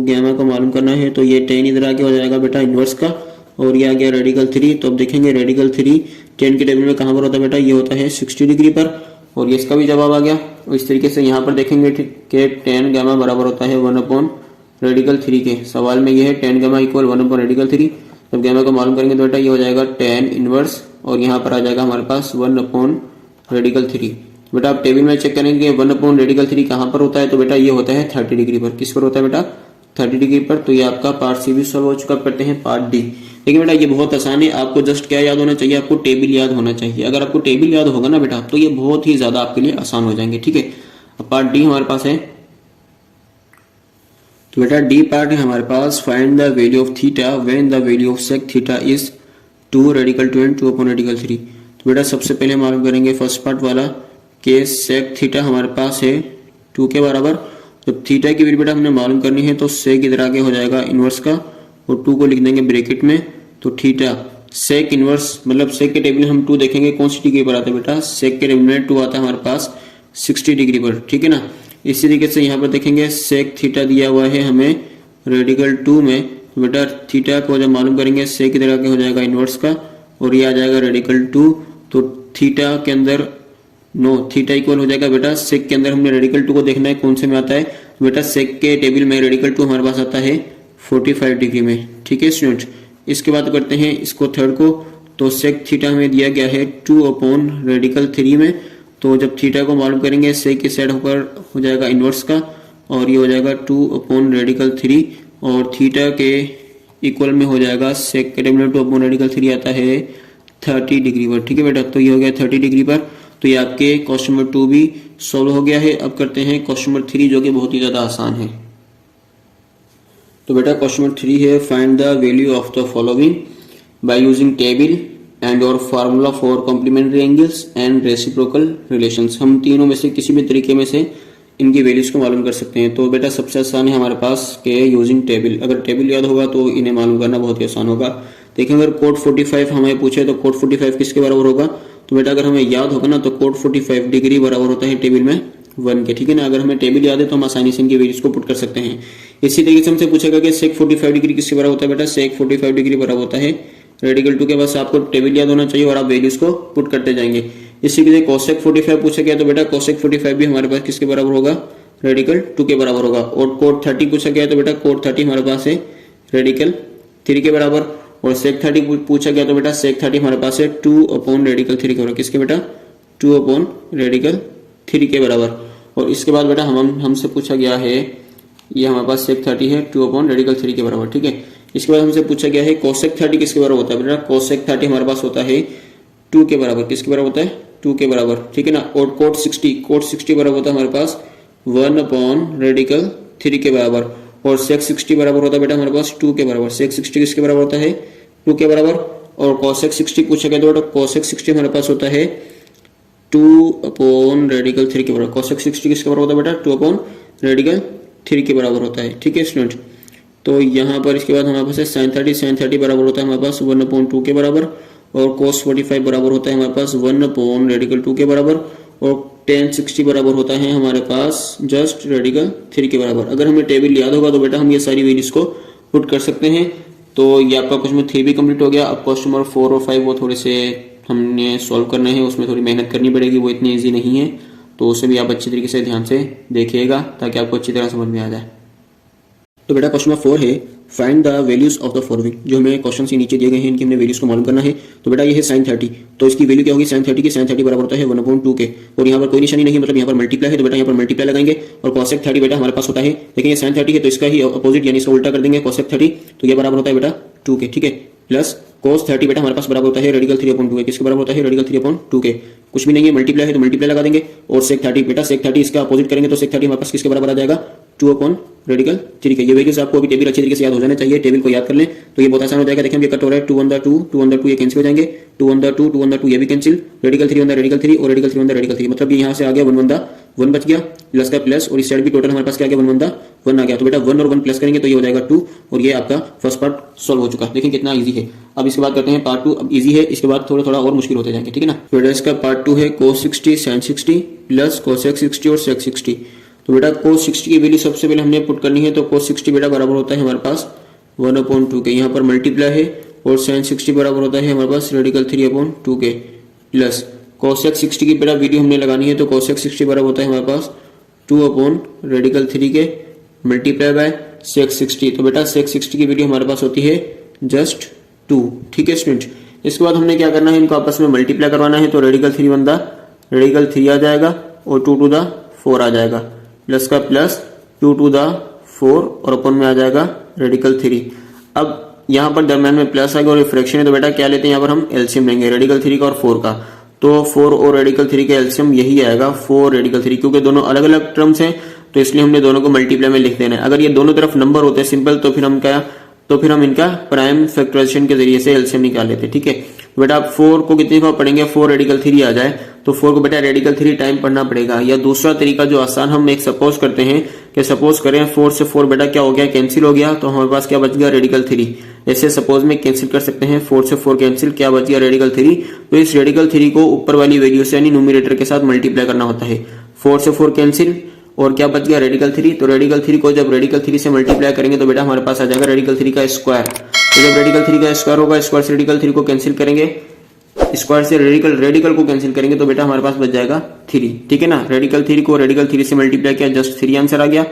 Speaker 1: गामा को मालूम करना है तो ये tan इधर आके हो जाएगा बेटा इनवर्स का, और ये आ गया रेडिकल 3। तो अब देखेंगे रेडिकल 3 tan के टेबल में कहाँ पर होता है बेटा, ये होता है 60 डिग्री पर, और ये इसका भी जवाब आ गया। और इस तरीके से यहाँ पर देखेंगे कि tan गामा बराबर होता है 1/रेडिकल 3 के। सवाल में ये है tan गामा इक्वल 1/रेडिकल 3। जब गामा को मालूम करेंगे तो बेटा ये हो जाएगा tan इनवर्स, और यहाँ पर आ जाएगा हमारे पास 1/रेडिकल 3। बेटा आप टेबल में चेक करेंगे 1/रेडिकल 3 कहाँ पर होता है, तो बेटा ये होता है 30 डिग्री पर। किस पर होता है बेटा, 30 डिग्री पर। तो ये आपका पार्ट सी भी सॉल्व हो चुका। करते हैं पार्ट डी। देखिए बेटा ये बहुत आसान है, आपको जस्ट क्या याद होना चाहिए, आपको टेबल याद होना चाहिए। अगर आपको टेबल याद होगा ना बेटा तो ये बहुत ही ज्यादा आपके लिए आसान हो जाएंगे, ठीक है। अब पार्ट डी हमारे पास है, तो बेटा डी पार्ट है हमारे पास, find the value of theta when the value of sec theta is 2 radical 2 and 2/रेडिकल 3। तो बेटा सबसे पहले मालूम करेंगे फर्स्ट पार्ट वाला कि सेक थीटा हमारे पास है 2 के बराबर। तो थीटा की वैल्यू बेटा हमने मालूम करनी है तो सेक इधर आगे हो जाएगा इनवर्स का, और 2 को लिख देंगे ब्रैकेट में। तो थीटा सेक इनवर्स मतलब सेक के टेबल में हम 2 देखेंगे कौन सी डिग्री पर आता है बेटा, सेक के टेबल में 2 आता है हमारे पास 60 डिग्री पर, ठीक है ना। इसी तरीके से यहाँ पर देखेंगे सेक थीटा दिया हुआ है हमें रेडिकल 2 में, तो बेटा थीटा को जब मालूम करेंगे सेक की तरह के हो जाएगा इनवर्स का, और ये आ जाएगा रेडिकल 2। तो थीटा के अंदर थीटा इक्वल हो जाएगा बेटा सेक के अंदर हमने रेडिकल 2 को देखना है कौन से में आता है, तो बेटा सेक के टेबल में रेडिकल 2 हमारे पास आता है 45 डिग्री में। ठीक है स्टूडेंट, इसके बाद करते हैं इसको थर्ड को। तो सेक थीटा हमें दिया गया है 2 अपॉन रेडिकल 3 में, तो जब थीटा को मालूम करेंगे सेक के साइड होकर हो जाएगा इनवर्स का, और ये हो जाएगा 2 अपॉन रेडिकल 3, और थीटा के इक्वल में हो जाएगा सेक के टेबल में 2 अपॉन रेडिकल 3 आता है 30 डिग्री पर। ठीक है बेटा, तो ये हो गया 30 डिग्री पर। तो ये आपके क्वेश्चन नंबर 2 भी सॉल्व हो गया है। अब करते हैं क्वेश्चन नंबर 3 जो कि बहुत ही ज्यादा आसान है। तो बेटा क्वेश्चन नंबर 3 है, find the value of the following by using table and और formula for complementary angles and reciprocal relations. हम तीनों में से किसी भी तरीके में से इनकी वैल्यूज को मालूम कर सकते हैं। तो बेटा सबसे आसान है हमारे पास के यूजिंग टेबल। अगर टेबल याद होगा तो इन्हें मालूम करना बहुत ही आसान होगा। देखिए अगर कोड 45 हमें पूछे तो कोड 45 किसके बराबर होगा, तो बेटा अगर हमें याद होगा ना तो कोड 45 डिग्री बराबर होता है टेबल में 1 के। ठीक है ना, अगर हमें टेबल याद है तो हम आसानी से इनकी वैल्यूज को पुट कर सकते हैं। इसी तरीके से हमसे पूछेगा कि सेक 45 डिग्री किसके बराबर होता है, बेटा सेक 45 डिग्री बराबर होता है रेडिकल 2 के। बस आपको टेबल याद होना चाहिए और आप वैल्यूज को पुट करते जाएंगे। इसी के लिए कोसेक 45 पूछा गया तो बेटा कोसेक 45 भी हमारे पास किसके बराबर होगा, रेडिकल 2 के बराबर होगा। और कोड 30 पूछा गया तो बेटा कोड 30 हमारे पास है रेडिकल 3 के बराबर। और सेक 30 पूछा गया तो बेटा सेक 30 हमारे पास है 2 अपॉन रेडिकल 3 के बराबर। किसके बेटा 2 अपॉन रेडिकल 3 के बराबर। और इसके बाद बेटा हमसे पूछा गया है, ये हमारे पास सेक 30 है 2 अपॉन रेडिकल 3 के बराबर। ठीक है, इसके बाद हमसे पूछा गया है कोसेक 30 किसके बराबर होता है, बेटा कोसेक 30 हमारे पास होता है 2 के बराबर। किसके बराबर होता है, 2 के बराबर। ठीक है ना, और कोड 60 बराबर होता है हमारे पास 1 अपॉन रेडिकल 3 के बराबर। और सेक 60 बराबर होता है बेटा हमारे पास 2 के बराबर। सेक 60 किसके बराबर होता है, 2 के बराबर। और कोसेक 60 पूछा गया तो बेटा कोसेक 60 हमारे पास होता है 2 अपॉन रेडिकल 3 के बराबर। कोसेक 60 किसके बराबर होता है बेटा 2 अपॉन रेडिकल 3 के बराबर होता है। ठीक है स्टूडेंट, तो यहाँ पर इसके बाद हमारे पास है साइन 30 बराबर होता है हमारे पास 1 अपॉन 2 के बराबर। और कोस 45 बराबर होता है हमारे पास 1 अपॉन रेडिकल 2 के बराबर। और tan 60 बराबर होता है हमारे पास जस्ट रेडिकल 3 के बराबर। अगर हमें टेबल याद होगा तो बेटा हम ये सारी वैल्यूज को पुट कर सकते हैं। तो ये आपका क्वेश्चन नंबर 3 भी कंप्लीट हो गया। अब क्वेश्चन नंबर 4 और 5 वो थोड़े से हमने सॉल्व करने हैं, उसमें थोड़ी मेहनत करनी पड़ेगी, वो इतनी ईजी नहीं है। तो उसे भी आप अच्छी तरीके से ध्यान से देखिएगा ताकि आपको अच्छी तरह समझ में आ जाए। तो बेटा क्वेश्चन नंबर 4 है, find the values of the following. जो हमें क्वेश्चन से नीचे दिए गए हैं इनकी हमने वैल्यूज को मालूम करना है। तो बेटा ये है साइन 30, तो इसकी वैल्यू क्या होगी साइन 30 की, साइन 30 बराबर होता है 1 अपॉन 2 के। और यहाँ पर कोई निशानी नहीं है, मतलब यहाँ पर मल्टीप्लाई है, तो बेटा यहाँ पर मल्टीप्लाई लगाएंगे। और कोसेक 30 बेटा हमारे पास होता है, लेकिन ये साइन 30 है तो इसका ही अपोजिट यानी इसका उल्टा कर देंगे कोसेक 30, तो ये बराबर होता है बेटा 2 के। ठीक है, प्लस कोस 30 बेटा हमारे पास बराबर होता है रेडिकल 3 अपॉन 2 के। किसके बराबर होता है, रेडिकल 3 अपॉन 2 के। कुछ भी नहीं है, मल्टीप्लाई है तो मल्टीप्लाई लगा देंगे। और सेक 30 बेटा सेक 30 इसका अपोजिट करेंगे तो सेक 30 हमारे पास किसके बराबर आ जाएगा 2 अपॉन रेडिकल 3 के। ये वैल्यूज आपको अभी टेबल अच्छी तरीके से याद हो जाना चाहिए, टेबल को याद कर लें तो ये बहुत आसान हो जाएगा। देखिए ये कट हो रहा है 2 1 2 2 1 2 ये कैंसिल हो जाएंगे, 2 1 2 2 1 2 ये भी कैंसिल, रेडिकल 3 1 रेडिकल 3 और रेडिकल 3 1 रेडिकल 3, मतलब ये यहाँ से आ गया 1 1 बच गया, प्लस का प्लस, और इस साइड भी टोटल हमारे पास क्या आ गया 1 1 आ गया। तो बेटा 1 और 1 प्लस करेंगे तो ये हो जाएगा 2, और ये आपका फर्स्ट पार्ट सॉल्व हो चुका है। देखिए कितना इजी है। अब इसके बाद करते हैं पार्ट 2। अब इजी है, इसके बाद थोड़ा थोड़ा और मुश्किल होते जाएंगे। ठीक है ना, बेटा इसका पार्ट 2 है cos 60 sin 60 प्लस कोसेक 60 और sec 60। तो बेटा cos 60 की वैल्यू सबसे पहले हमने पुट करनी है, तो cos 60 बेटा बराबर होता है हमारे पास 1 अपॉन 2 के, यहाँ पर मल्टीप्लाई है। और sin 60 बराबर होता है हमारे पास रेडिकल 3 अपॉन 2 के, प्लस कोसेक 60 की बेटा वैल्यू हमने लगानी है, तो कोसेक 60 बराबर होता है हमारे पास 2 अपॉन रेडिकल 3 के मल्टीप्लाई बाय sec 60। तो बेटा sec 60 की वैल्यू हमारे पास होती है जस्ट 2। ठीक है स्टूडेंट, इसके बाद हमने क्या करना है, इनको आपस में मल्टीप्लाई करवाना है। तो रेडिकल 3 1 रेडिकल 3 आ जाएगा और 2 2 4 आ जाएगा, प्लस का प्लस 2 2 4 और अपन में आ जाएगा रेडिकल 3। अब यहाँ पर दरम्यान में प्लस आ गया और फ्रैक्शन है, तो बेटा क्या लेते हैं यहाँ पर हम एलसीएम लेंगे रेडिकल 3 का और 4 का। तो 4 और रेडिकल 3 का एलसीएम यही आएगा 4 रेडिकल 3, क्योंकि दोनों अलग अलग टर्म्स हैं तो इसलिए हमने दोनों को मल्टीप्लाई में लिख देना है। अगर ये दोनों तरफ नंबर होते हैं सिंपल तो फिर हम इनका प्राइम फैक्टराइजेशन के जरिए से एलसीएम निकाल लेते हैं। ठीक है, बेटा आप 4 को कितनी बार पढ़ेंगे, 4 रेडिकल 3 आ जाए तो 4 को बेटा रेडिकल 3 टाइम पढ़ना पड़ेगा। या दूसरा तरीका जो आसान हम एक सपोज करते हैं कि सपोज करें 4 से 4 बेटा क्या हो गया, कैंसिल हो गया, तो हमारे पास क्या बच गया रेडिकल 3। ऐसे सपोज में कैंसिल कर सकते हैं, 4 से 4 कैंसिल, क्या बच गया रेडिकल 3। तो इस रेडिकल 3 को ऊपर वाली वैल्यू से यानी न्यूमरेटर के साथ मल्टीप्लाई करना होता है। 4 से 4 कैंसिल और क्या बच गया रेडिकल 3। तो रेडिकल 3 को जब रेडिकल 3 से मल्टीप्लाई करेंगे तो बेटा हमारे पास आ जाएगा रेडिकल 3 का स्क्वायर। तो जब रेडिकल 3 का स्क्वायर होगा, स्क्वायर से रेडिकल 3 को कैंसिल करेंगे, स्क्वायर से रेडिकल को कैंसिल करेंगे तो बेटा हमारे पास बच जाएगा 3। ठीक है ना, रेडिकल 3 को रेडिकल 3 से मल्टीप्लाई किया, जस्ट 3 आंसर आ गया,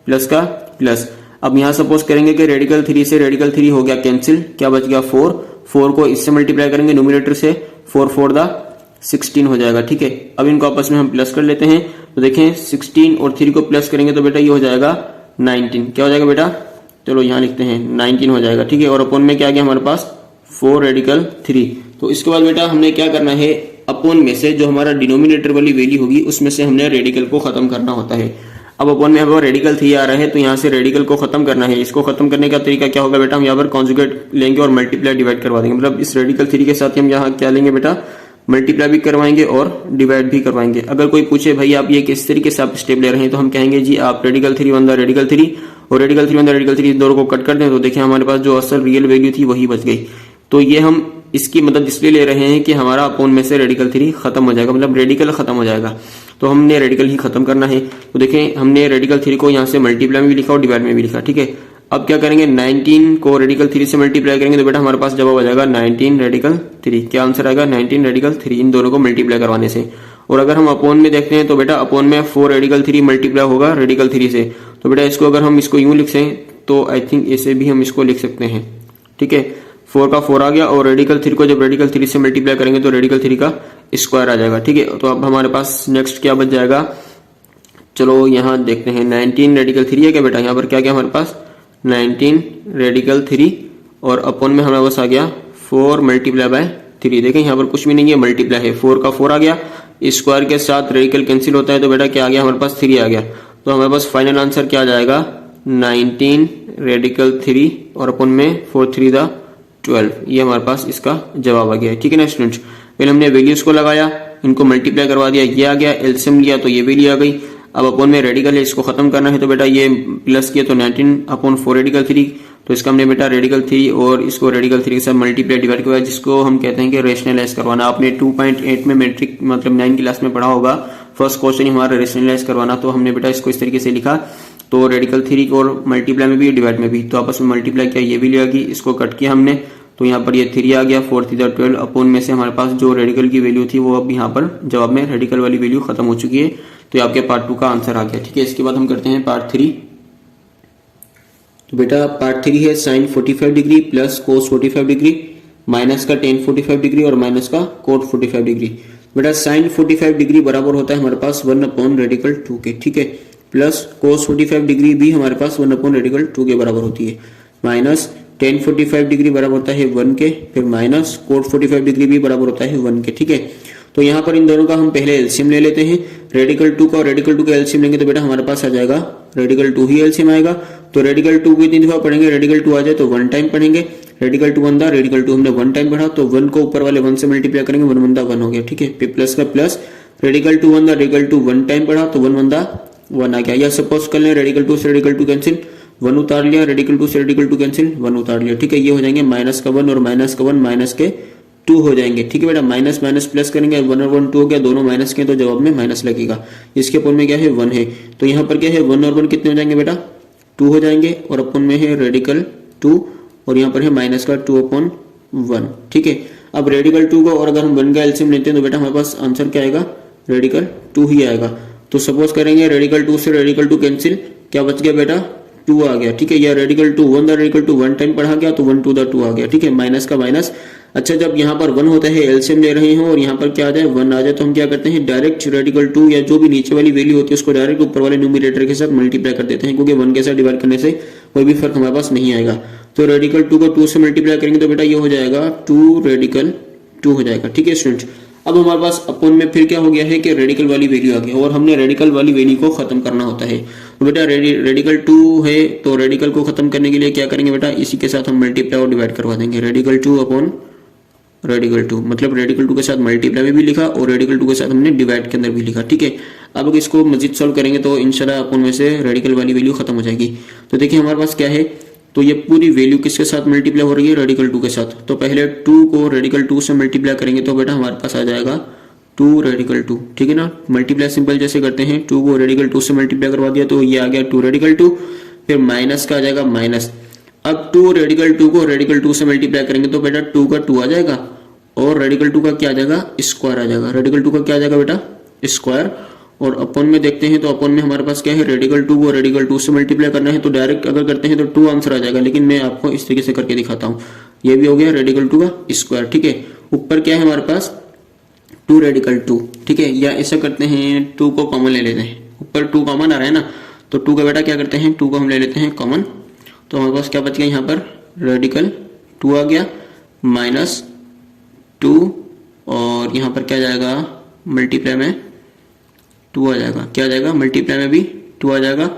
Speaker 1: प्लस का प्लस। अब यहां सपोज करेंगे कि रेडिकल 3 से रेडिकल 3 हो गया कैंसिल, क्या बच गया 4। 4 को इससे मल्टीप्लाई करेंगे न्यूमरेटर से, 4 4 दा 16 हो जाएगा। ठीक है, अब इनको आपस में हम प्लस कर लेते हैं। तो देखें 16 और 3 को प्लस करेंगे तो बेटा ये हो जाएगा 19। क्या हो जाएगा बेटा, चलो यहां लिखते हैं 19 हो जाएगा। ठीक है, और अपोन में क्या आ गया हमारे पास 4 रेडिकल 3। तो इसके बाद बेटा हमने क्या करना है, अपोन में से जो हमारा डिनोमिनेटर वाली वैल्यू होगी उसमें से हमने रेडिकल को खत्म करना होता है। अब अपोन में हमारा रेडिकल 3 आ रहा है तो यहाँ से रेडिकल को खत्म करना है। इसको खत्म करने का तरीका क्या होगा बेटा, हम यहाँ पर कॉन्जुगेट लेंगे और मल्टीप्लाई डिवाइड करवा देंगे। मतलब इस रेडिकल 3 के साथ हम यहाँ क्या लेंगे बेटा, मल्टीप्लाई भी करवाएंगे और डिवाइड भी करवाएंगे। अगर कोई पूछे भाई आप ये किस तरीके से आप स्टेप ले रहे हैं, तो हम कहेंगे जी आप रेडिकल 3 वन द रेडिकल 3 और रेडिकल 3 वन द रेडिकल 3 दोनों को कट कर दें तो देखिए हमारे पास जो असल रियल वैल्यू थी वही बच गई। तो ये हम इसकी मदद इसलिए ले रहे हैं कि हमारा अपोन में से रेडिकल 3 खत्म हो जाएगा, मतलब रेडिकल खत्म हो जाएगा। तो हमने रेडिकल ही खत्म करना है। तो देखें हमने रेडिकल 3 को यहाँ से मल्टीप्लाई में भी लिखा और डिवाइड में भी लिखा। ठीक है, अब क्या करेंगे, 19 को रेडिकल 3 से मल्टीप्लाई करेंगे तो बेटा हमारे पास जवाब आ जाएगा 19 रेडिकल 3। क्या आंसर आएगा, 19 रेडिकल 3, इन दोनों को मल्टीप्लाई करवाने से। और अगर हम अपोन में देखते हैं तो बेटा अपोन में 4 रेडिकल 3 मल्टीप्लाई होगा रेडिकल 3 से। तो बेटा इसको अगर हम इसको यूं लिख सकें तो आई थिंक ऐसे भी हम इसको लिख सकते हैं। ठीक है, 4 का 4 आ गया और रेडिकल 3 को जब रेडिकल 3 से मल्टीप्लाई करेंगे तो रेडिकल 3 का स्क्वायर आ जाएगा। ठीक है, तो अब हमारे पास नेक्स्ट क्या बच जाएगा, चलो यहाँ देखते हैं 19 रेडिकल 3 है क्या बेटा, यहाँ पर क्या क्या हमारे पास 19 रेडिकल 3 और अपोन में हमारे पास आ गया 4 मल्टीप्लाई बाय 3। देखें यहाँ पर कुछ भी नहीं है, मल्टीप्लाई है, 4 का 4 आ गया, स्क्वायर के साथ रेडिकल कैंसिल होता है तो बेटा क्या आ गया हमारे पास 3 आ गया। तो हमारे पास फाइनल आंसर क्या आ जाएगा 19 रेडिकल 3 और अपोन में 4 3 दा 12। ये हमारे पास इसका जवाब आ गया है। ठीक है ना स्टूडेंट्स, पहले हमने वैल्यूज को लगाया, इनको मल्टीप्लाई करवा दिया, ये आ गया, एलसीएम लिया तो ये वैल्यू आ गई। अब अपोन में रेडिकल है, इसको खत्म करना है तो बेटा ये प्लस किया तो 19 अपॉन 4 रेडिकल 3। तो इसका हमने बेटा रेडिकल 3 और इसको रेडिकल 3 के साथ मल्टीप्लाई डिवाइड किया, जिसको हम कहते हैं कि रेशनलाइज करवाना। आपने 2.8 में मैट्रिक मतलब 9 क्लास में पढ़ा होगा, फर्स्ट क्वेश्चन हमारा रेशनलाइज करवाना। तो हमने बेटा इसको इस तरीके से लिखा, तो रेडिकल 3 को मल्टीप्लाई में भी डिवाइड में भी, तो आपस में मल्टीप्लाई किया, ये भी लिया गई, इसको कट किया हमने तो यहाँ पर ये 3 आ गया, 4 3 12 अपोन में से हमारे पास जो रेडिकल की वैल्यू थी वो अब यहाँ पर जवाब में रेडिकल वाली वैल्यू खत्म हो चुकी है। तो ये आपके पार्ट 2 का आंसर आ गया। ठीक है, इसके बाद हम करते हैं पार्ट 3। तो बेटा पार्ट 3 है sine 45 degree plus cos 45 degree minus का टेन 45 डिग्री और माइनस का कोट 45 डिग्री। बेटा साइन 45 डिग्री बराबर होता है हमारे पास 1 अपॉन रेडिकल 2 के। ठीक है, प्लस कोस 45 डिग्री भी हमारे पास 1 अपॉन रेडिकल 2 के बराबर होती है, माइनस टेन 45 डिग्री बराबर होता है 1 के, फिर माइनस कोट 45 डिग्री भी बराबर होता है 1 के। ठीक है, तो यहाँ पर इन दोनों का हम पहले एलसीएम ले लेते हैं। रेडिकल 2 का और रेडिकल 2 का एलसीएम लेंगे तो बेटा हमारे पास आ जाएगा रेडिकल 2 ही एलसीएम आएगा। तो रेडिकल 2 को कितनी दफा पढ़ेंगे, रेडिकल 2 आ जाए तो 1 टाइम पढ़ेंगे। रेडिकल 2 वन दा रेडिकल 2 हमने 1 टाइम पढ़ा तो 1 को ऊपर वाले 1 से मल्टीप्लाई करेंगे, 1 वन दा 1 हो गया। ठीक है, फिर प्लस का प्लस, रेडिकल 2 वन दा रेडिकल 2 1 टाइम पढ़ा तो 1 वन दा 1 आ गया। या सपोज कर लें रेडिकल 2 से रेडिकल 2 कैंसिल, 1 उतार लिया, रेडिकल 2 से रेडिकल 2 कैंसिल, 1 उतार लिया। ठीक है, ये हो जाएंगे माइनस का 1 और माइनस का 1 माइनस के 2 हो जाएंगे। ठीक है बेटा, माइनस माइनस प्लस करेंगे, 1 और 1 2 हो गया, दोनों माइनस के तो जवाब में माइनस लगेगा। इसके अपोन में क्या है 1 है, तो यहाँ पर क्या है 1 और 1 कितने हो जाएंगे बेटा 2 हो जाएंगे, और अपोन में है रेडिकल 2 और यहाँ पर है माइनस का 2 अपॉन 1। ठीक है, अब रेडिकल 2 को और अगर हम 1 का एलसीएम लेते हैं तो बेटा हमारे पास आंसर क्या आएगा, रेडिकल 2 ही आएगा। तो सपोज करेंगे रेडिकल 2 से रेडिकल 2 कैंसिल, क्या बच गया बेटा 2 आ गया। ठीक है, या रेडिकल 2 वन दा रेडिकल 2 1 टाइम पढ़ा गया तो 1 2 दा 2 आ गया। ठीक है, माइनस का माइनस। अच्छा, जब यहाँ पर 1 होता है एलसीएम ले रहे हो और यहाँ पर क्या आ जाए 1 आ जाए तो हम क्या करते हैं डायरेक्ट रेडिकल 2 या जो भी नीचे वाली वैल्यू होती है उसको डायरेक्ट ऊपर वाले न्यूमरेटर के साथ मल्टीप्लाई कर देते हैं, क्योंकि 1 के साथ डिवाइड करने से कोई भी फर्क हमारे पास नहीं आएगा। तो रेडिकल 2 को 2 से मल्टीप्लाई करेंगे तो बेटा ये हो जाएगा 2 रेडिकल 2 हो जाएगा। ठीक है स्टूडेंट्स, अब हमारे पास अपोन में फिर क्या हो गया है कि रेडिकल वाली वैल्यू आ गई और हमने रेडिकल वाली वैल्यू को खत्म करना होता है। तो बेटा रेडिकल 2 है तो रेडिकल को खत्म करने के लिए क्या करेंगे बेटा, इसी के साथ हम मल्टीप्लाई और डिवाइड करवा देंगे। रेडिकल 2 अपॉन रेडिकल 2, मतलब रेडिकल 2 के साथ मल्टीप्लाई में भी लिखा और रेडिकल 2 के साथ हमने डिवाइड के अंदर भी लिखा। ठीक है, अब अगर इसको मजीद सॉल्व करेंगे तो इंशाल्लाह अपोन में से रेडिकल वाली वैल्यू खत्म हो जाएगी। तो देखिए हमारे पास क्या है, तो ये पूरी वैल्यू किसके साथ मल्टीप्लाई हो रही है, रेडिकल 2 के साथ। तो पहले 2 को रेडिकल 2 से मल्टीप्लाई करेंगे तो बेटा हमारे पास आ जाएगा 2 रेडिकल 2, ठीक है ना। मल्टीप्लाई सिंपल जैसे करते हैं, 2 को रेडिकल 2 से मल्टीप्लाई करवा दिया तो ये आ गया 2 रेडिकल 2, फिर माइनस का आ जाएगा माइनस। अब 2 रेडिकल 2 को रेडिकल 2 से मल्टीप्लाई करेंगे तो बेटा 2 का 2 आ जाएगा और रेडिकल 2 का क्या आ जाएगा, स्क्वायर आ जाएगा। रेडिकल 2 का क्या आ जाएगा बेटा, स्क्वायर। और अपन में देखते हैं तो अपन में हमारे पास क्या है, रेडिकल 2 को रेडिकल 2 से मल्टीप्लाई करना है तो डायरेक्ट अगर करते हैं तो 2 आंसर आ जाएगा, लेकिन मैं आपको इस तरीके से करके दिखाता हूँ। ये भी हो गया रेडिकल 2 का स्क्वायर, ठीक है। ऊपर क्या है हमारे पास 2 रेडिकल 2, ठीक है। या ऐसा करते हैं 2 को कॉमन ले लेते हैं, ऊपर 2 कॉमन आ रहा है ना, तो 2 का बेटा क्या करते हैं, 2 को हम ले लेते हैं कॉमन, तो हमारे पास क्या बच गया यहाँ पर, रेडिकल 2 आ गया माइनस 2 और यहाँ पर क्या जाएगा, मल्टीप्लाई में 2 आ जाएगा, क्या आ जाएगा, मल्टीप्लाई में भी 2 आ जाएगा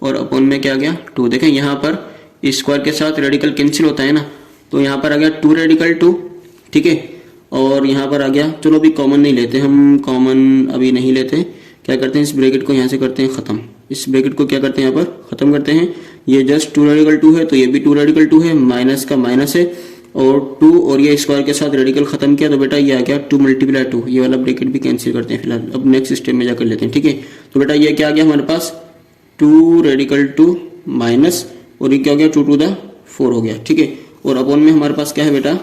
Speaker 1: और अपॉन में क्या आ गया 2। देखें यहाँ पर स्क्वायर के साथ रेडिकल कैंसिल होता है ना, तो यहाँ पर आ गया 2 रेडिकल 2, ठीक है। और यहाँ पर आ गया, चलो अभी कॉमन नहीं लेते हम, कॉमन अभी नहीं लेते, क्या करते हैं इस ब्रैकेट को यहाँ से करते हैं खत्म, इस ब्रैकेट को क्या करते हैं यहाँ पर खत्म करते हैं। ये जस्ट 2 रेडिकल 2 है तो ये भी 2 रेडिकल 2 है, माइनस का माइनस है और 2 और ये स्क्वायर के साथ रेडिकल खत्म किया तो बेटा ये आ गया 2 मल्टीप्लाई 2, ये वाला ब्रैकेट भी कैंसिल करते हैं फिलहाल, अब नेक्स्ट स्टेप में जाकर लेते हैं, ठीक है। तो बेटा ये क्या आ गया हमारे पास 2 रेडिकल 2 माइनस और ये क्या हो गया 2 टू द 4 हो गया, ठीक है। और अपॉन में हमारे पास क्या है बेटा,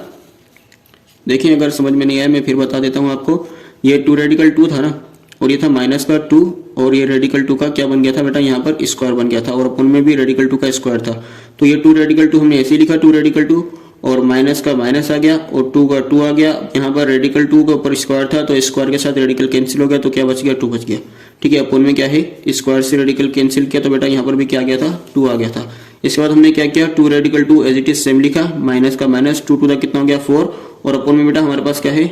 Speaker 1: देखिए अगर समझ में नहीं आया मैं फिर बता देता हूँ आपको। ये 2 रेडिकल 2 था ना और ये था माइनस का 2 और ये रेडिकल 2 का क्या बन गया था बेटा, यहाँ पर स्क्वायर बन गया था और अपन में भी रेडिकल 2 का स्क्वायर था, तो ये 2 रेडिकल 2 हमने ऐसे ही लिखा 2 रेडिकल 2 और माइनस का माइनस आ गया और 2 का 2 आ गया। यहाँ पर रेडिकल 2 के ऊपर स्क्वायर था तो स्क्वायर के साथ रेडिकल कैंसिल हो गया तो क्या बच गया 2 बच गया, ठीक है। अपन में क्या है स्क्वायर से रेडिकल कैंसिल किया तो बेटा यहाँ पर भी क्या आ गया था 2 आ गया था। इसके बाद हमने क्या किया 2 radical 2 as it is same लिखा, माइनस का माइनस 2 टू द कितना हो गया 4 और अपन में बेटा हमारे पास क्या है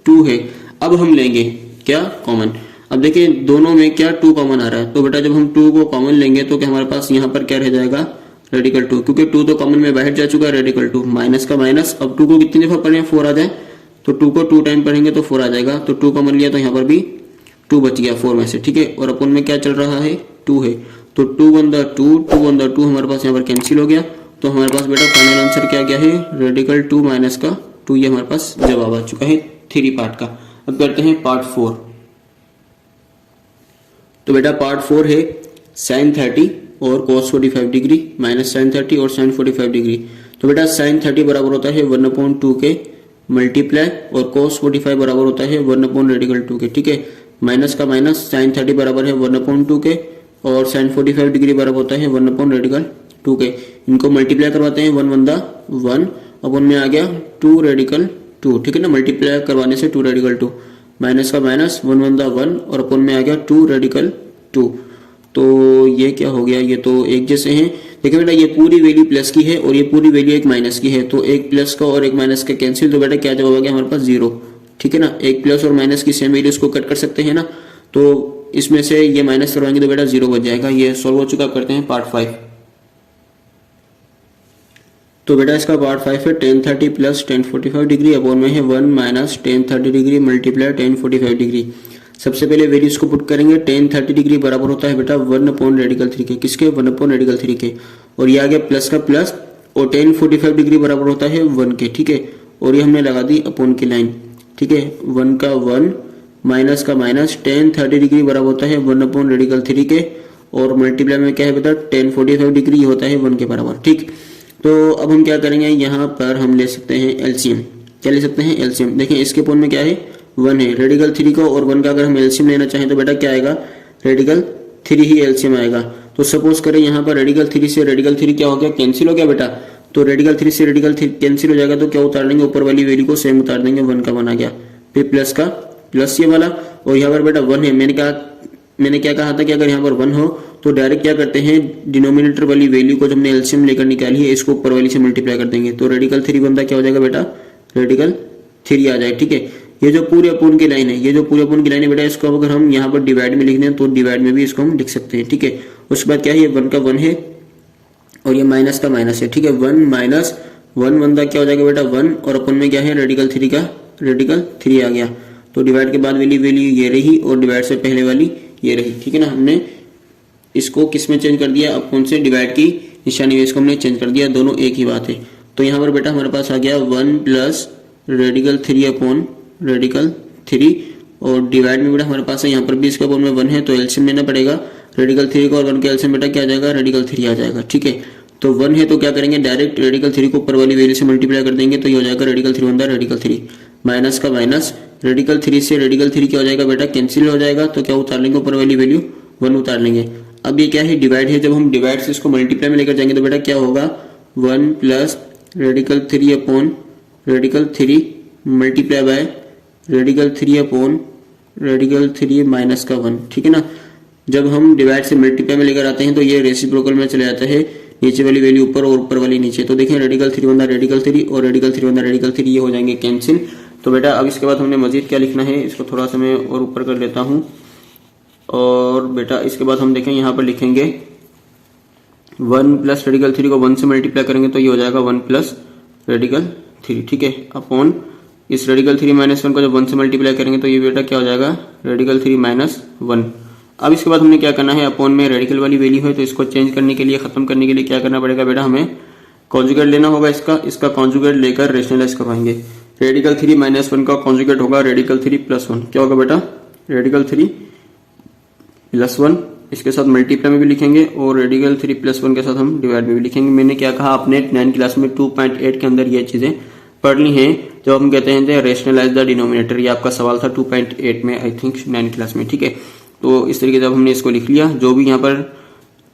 Speaker 1: 2 है। अब हम लेंगे क्या कॉमन, अब देखिए दोनों में क्या 2 कॉमन आ रहा है तो बेटा जब हम 2 को कॉमन लेंगे तो क्या हमारे पास यहाँ पर क्या रह जाएगा रेडिकल 2, क्योंकि 2 तो कॉमन में बाहर जा चुका है रेडिकल 2, माइनस का माइनस। अब 2 को कितनी दफा पढ़ें 4 आ जाए तो 2 को 2 टाइम पढ़ेंगे तो 4 आ जाएगा, तो 2 कॉमन लिया तो यहाँ पर भी 2 बच गया 4 में से, ठीक है। और अपन में क्या चल रहा है 2 है तो 2 वन द 2 2 वन द 2 हमारे पास यहाँ पर कैंसिल हो गया, तो हमारे पास बेटा फाइनल आंसर क्या गया है रेडिकल 2 माइनस का 2, ये हमारे पास जवाब आ चुका है 3 पार्ट का। अब करते हैं पार्ट 4। तो बेटा पार्ट 4 है साइन 30 और cos 45 डिग्री माइनस साइन 30 और साइन 45 डिग्री। तो बेटा साइन 30 बराबर होता है 1/2 के मल्टीप्लाई और cos 45 बराबर होता है 1/ रेडिकल 2 के, ठीक है। माइनस का माइनस साइन 30 बराबर है 1/2 के और साइन 45 डिग्री बराबर होता है 1/ रेडिकल 2 के। इनको मल्टीप्लाई करवाते हैं 1 1 1, अब उनमें आ गया 2 रेडिकल 2, ठीक है ना। मल्टीप्लाई करवाने से 2 रेडिकल 2, माइनस का माइनस 1 1 1 और अपन में आ गया 2 रेडिकल 2। तो ये क्या हो गया, ये तो एक जैसे हैं। देखिए बेटा ये पूरी वैल्यू प्लस की है और ये पूरी वैल्यू एक माइनस की है, तो एक प्लस का और एक माइनस का कैंसिल, तो बेटा क्या जवाब आ गया हमारे पास 0, ठीक है ना। एक प्लस और माइनस की सेम वैल्यूज को कट कर सकते हैं ना, तो इसमें से ये माइनस करवाएंगे तो बेटा 0 बच जाएगा। ये सॉल्व हो चुका, करते हैं पार्ट 5। तो बेटा इसका पार्ट 5 है tan 30 plus tan 45 degree upon में है 1 minus tan 30 degree multiply tan 45 degree. सबसे पहले वैल्यूज को पुट करेंगे, tan 30 डिग्री बराबर होता है बेटा 1 रेडिकल 3 के, किसके 1 रेडिकल 3 के, और ये आ गया प्लस का प्लस और tan 45 डिग्री बराबर होता है 1 के, ठीक है। और ये हमने लगा दी अपॉन की लाइन, ठीक है। 1 का 1 माइनस का माइनस tan 30 डिग्री बराबर होता है 1 रेडिकल 3 के और मल्टीप्लाई में क्या है बेटा tan 45 डिग्री होता है 1 के बराबर, ठीक। तो अब हम क्या करेंगे, यहाँ पर हम ले सकते हैं एलसीएम। क्या ले सकते हैं एलसीएम, देखें इसके अपॉन में क्या है 1 है, रेडिकल 3 का और 1 का अगर हम एलसीएम लेना चाहें तो बेटा क्या आएगा रेडिकल 3 ही एलसीएम आएगा। तो सपोज करें यहाँ पर रेडिकल 3 से रेडिकल 3 क्या हो गया कैंसिल हो गया बेटा, तो रेडिकल 3 से रेडिकल 3 कैंसिल हो जाएगा तो क्या उतार देंगे ऊपर वाली वैल्यू को सेम उतार देंगे, 1 का 1 आ गया, फिर प्लस का प्लस ये वाला और यहाँ पर बेटा 1 है। मैंने क्या कहा था कि अगर यहाँ पर 1 हो तो डायरेक्ट क्या करते हैं डिनोमिनेटर वाली वैल्यू को जो हमने एलसीएम लेकर निकाली है इसको ऊपर वाली से मल्टीप्लाई कर देंगे, तो रेडिकल 3 बनता क्या हो जाएगा बेटा रेडिकल 3 आ जाए, ठीक है। ये जो पूरे अपोन की लाइन है, ये जो पूरे अपोन की लाइन है बेटा इसको अगर हम यहाँ पर डिवाइड में लिख दें तो डिवाइड में भी इसको हम लिख सकते हैं, ठीक है। उसके बाद क्या है ये 1 का 1 है और ये माइनस का माइनस है, ठीक है। 1 माइनस 1 बनता क्या हो जाएगा बेटा 1 और अपन में क्या है रेडिकल 3 का रेडिकल 3 आ गया, तो डिवाइड के बाद वाली वैल्यू ये रही और डिवाइड से पहले वाली ये रही, ठीक है ना। हमने इसको किस में चेंज कर दिया, अपॉन से डिवाइड की निशानी में इसको हमने चेंज कर दिया, दोनों एक ही बात है। तो यहाँ पर बेटा हमारे पास आ गया 1 प्लस रेडिकल 3 अपॉन रेडिकल 3 और डिवाइड में बेटा हमारे पास है यहाँ पर भी इसका अपॉन में 1 है, तो एलसीएम लेना पड़ेगा। रेडिकल 3 का और 1 का एलसीएम बेटा क्या आ जाएगा, रेडिकल 3 आ जाएगा। ठीक है, तो 1 है तो क्या करेंगे, डायरेक्ट रेडिकल 3 को ऊपर वाली वैल्यू से मल्टीप्लाई कर देंगे, तो ये हो जाएगा रेडिकल 3 बन रेडिकल 3, माइनस का माइनस, रेडिकल 3 से रेडिकल 3 क्या हो जाएगा बेटा, कैंसिल हो जाएगा। तो क्या उतार लेंगे ऊपर वाली वैल्यू, 1 उतार लेंगे। अब ये क्या है, डिवाइड है, जब हम डिवाइड से इसको मल्टीप्लाई में लेकर जाएंगे तो बेटा क्या होगा, 1 plus radical 3 upon radical 3 multiply by radical 3 upon radical 3 minus का 1। ठीक है ना, जब हम डिवाइड से मल्टीप्लाई में लेकर आते हैं तो ये रेसिप्रोकल में चले जाता है, नीचे वाली वैल्यू ऊपर और ऊपर वाली नीचे। तो देखें रेडिकल 3 बन रेडिकल 3 और रेडिकल 3 बन रेडिकल 3, ये हो जाएंगे कैंसिल। तो बेटा अब इसके बाद हमने मजीद क्या लिखना है, इसको थोड़ा सा मैं और ऊपर कर लेता हूँ। और बेटा इसके बाद हम देखें यहाँ पर लिखेंगे 1 प्लस रेडिकल 3 को 1 से मल्टीप्लाई करेंगे तो ये हो जाएगा 1 प्लस रेडिकल 3। ठीक है, अपॉन इस रेडिकल 3 माइनस 1 को जब 1 से मल्टीप्लाई करेंगे तो ये बेटा क्या हो जाएगा, रेडिकल 3 माइनस 1। अब इसके बाद हमने क्या करना है, अपॉन में रेडिकल वाली वैल्यू है तो इसको चेंज करने के लिए, खत्म करने के लिए क्या करना पड़ेगा बेटा, हमें कॉन्जुगेट लेना होगा। इसका कॉन्जुगेट लेकर रेशनलाइज करवाएंगे। रेडिकल 3 माइनस 1 का कॉन्जुगेट होगा रेडिकल 3 प्लस 1। क्या होगा बेटा, रेडिकल 3 प्लस 1, इसके साथ मल्टीप्लाई में भी लिखेंगे और रेडिकल 3 प्लस 1 के साथ हम डिवाइड में भी लिखेंगे। मैंने क्या कहा, आपने 9 क्लास में 2.8 के अंदर ये चीजें पढ़ ली हैं, जब हम कहते हैं रेशनलाइज द डिनोमिनेटर। ये आपका सवाल था 2.8 में, आई थिंक 9 क्लास में। ठीक है, तो इस तरीके से जब हमने इसको लिख लिया, जो भी यहाँ पर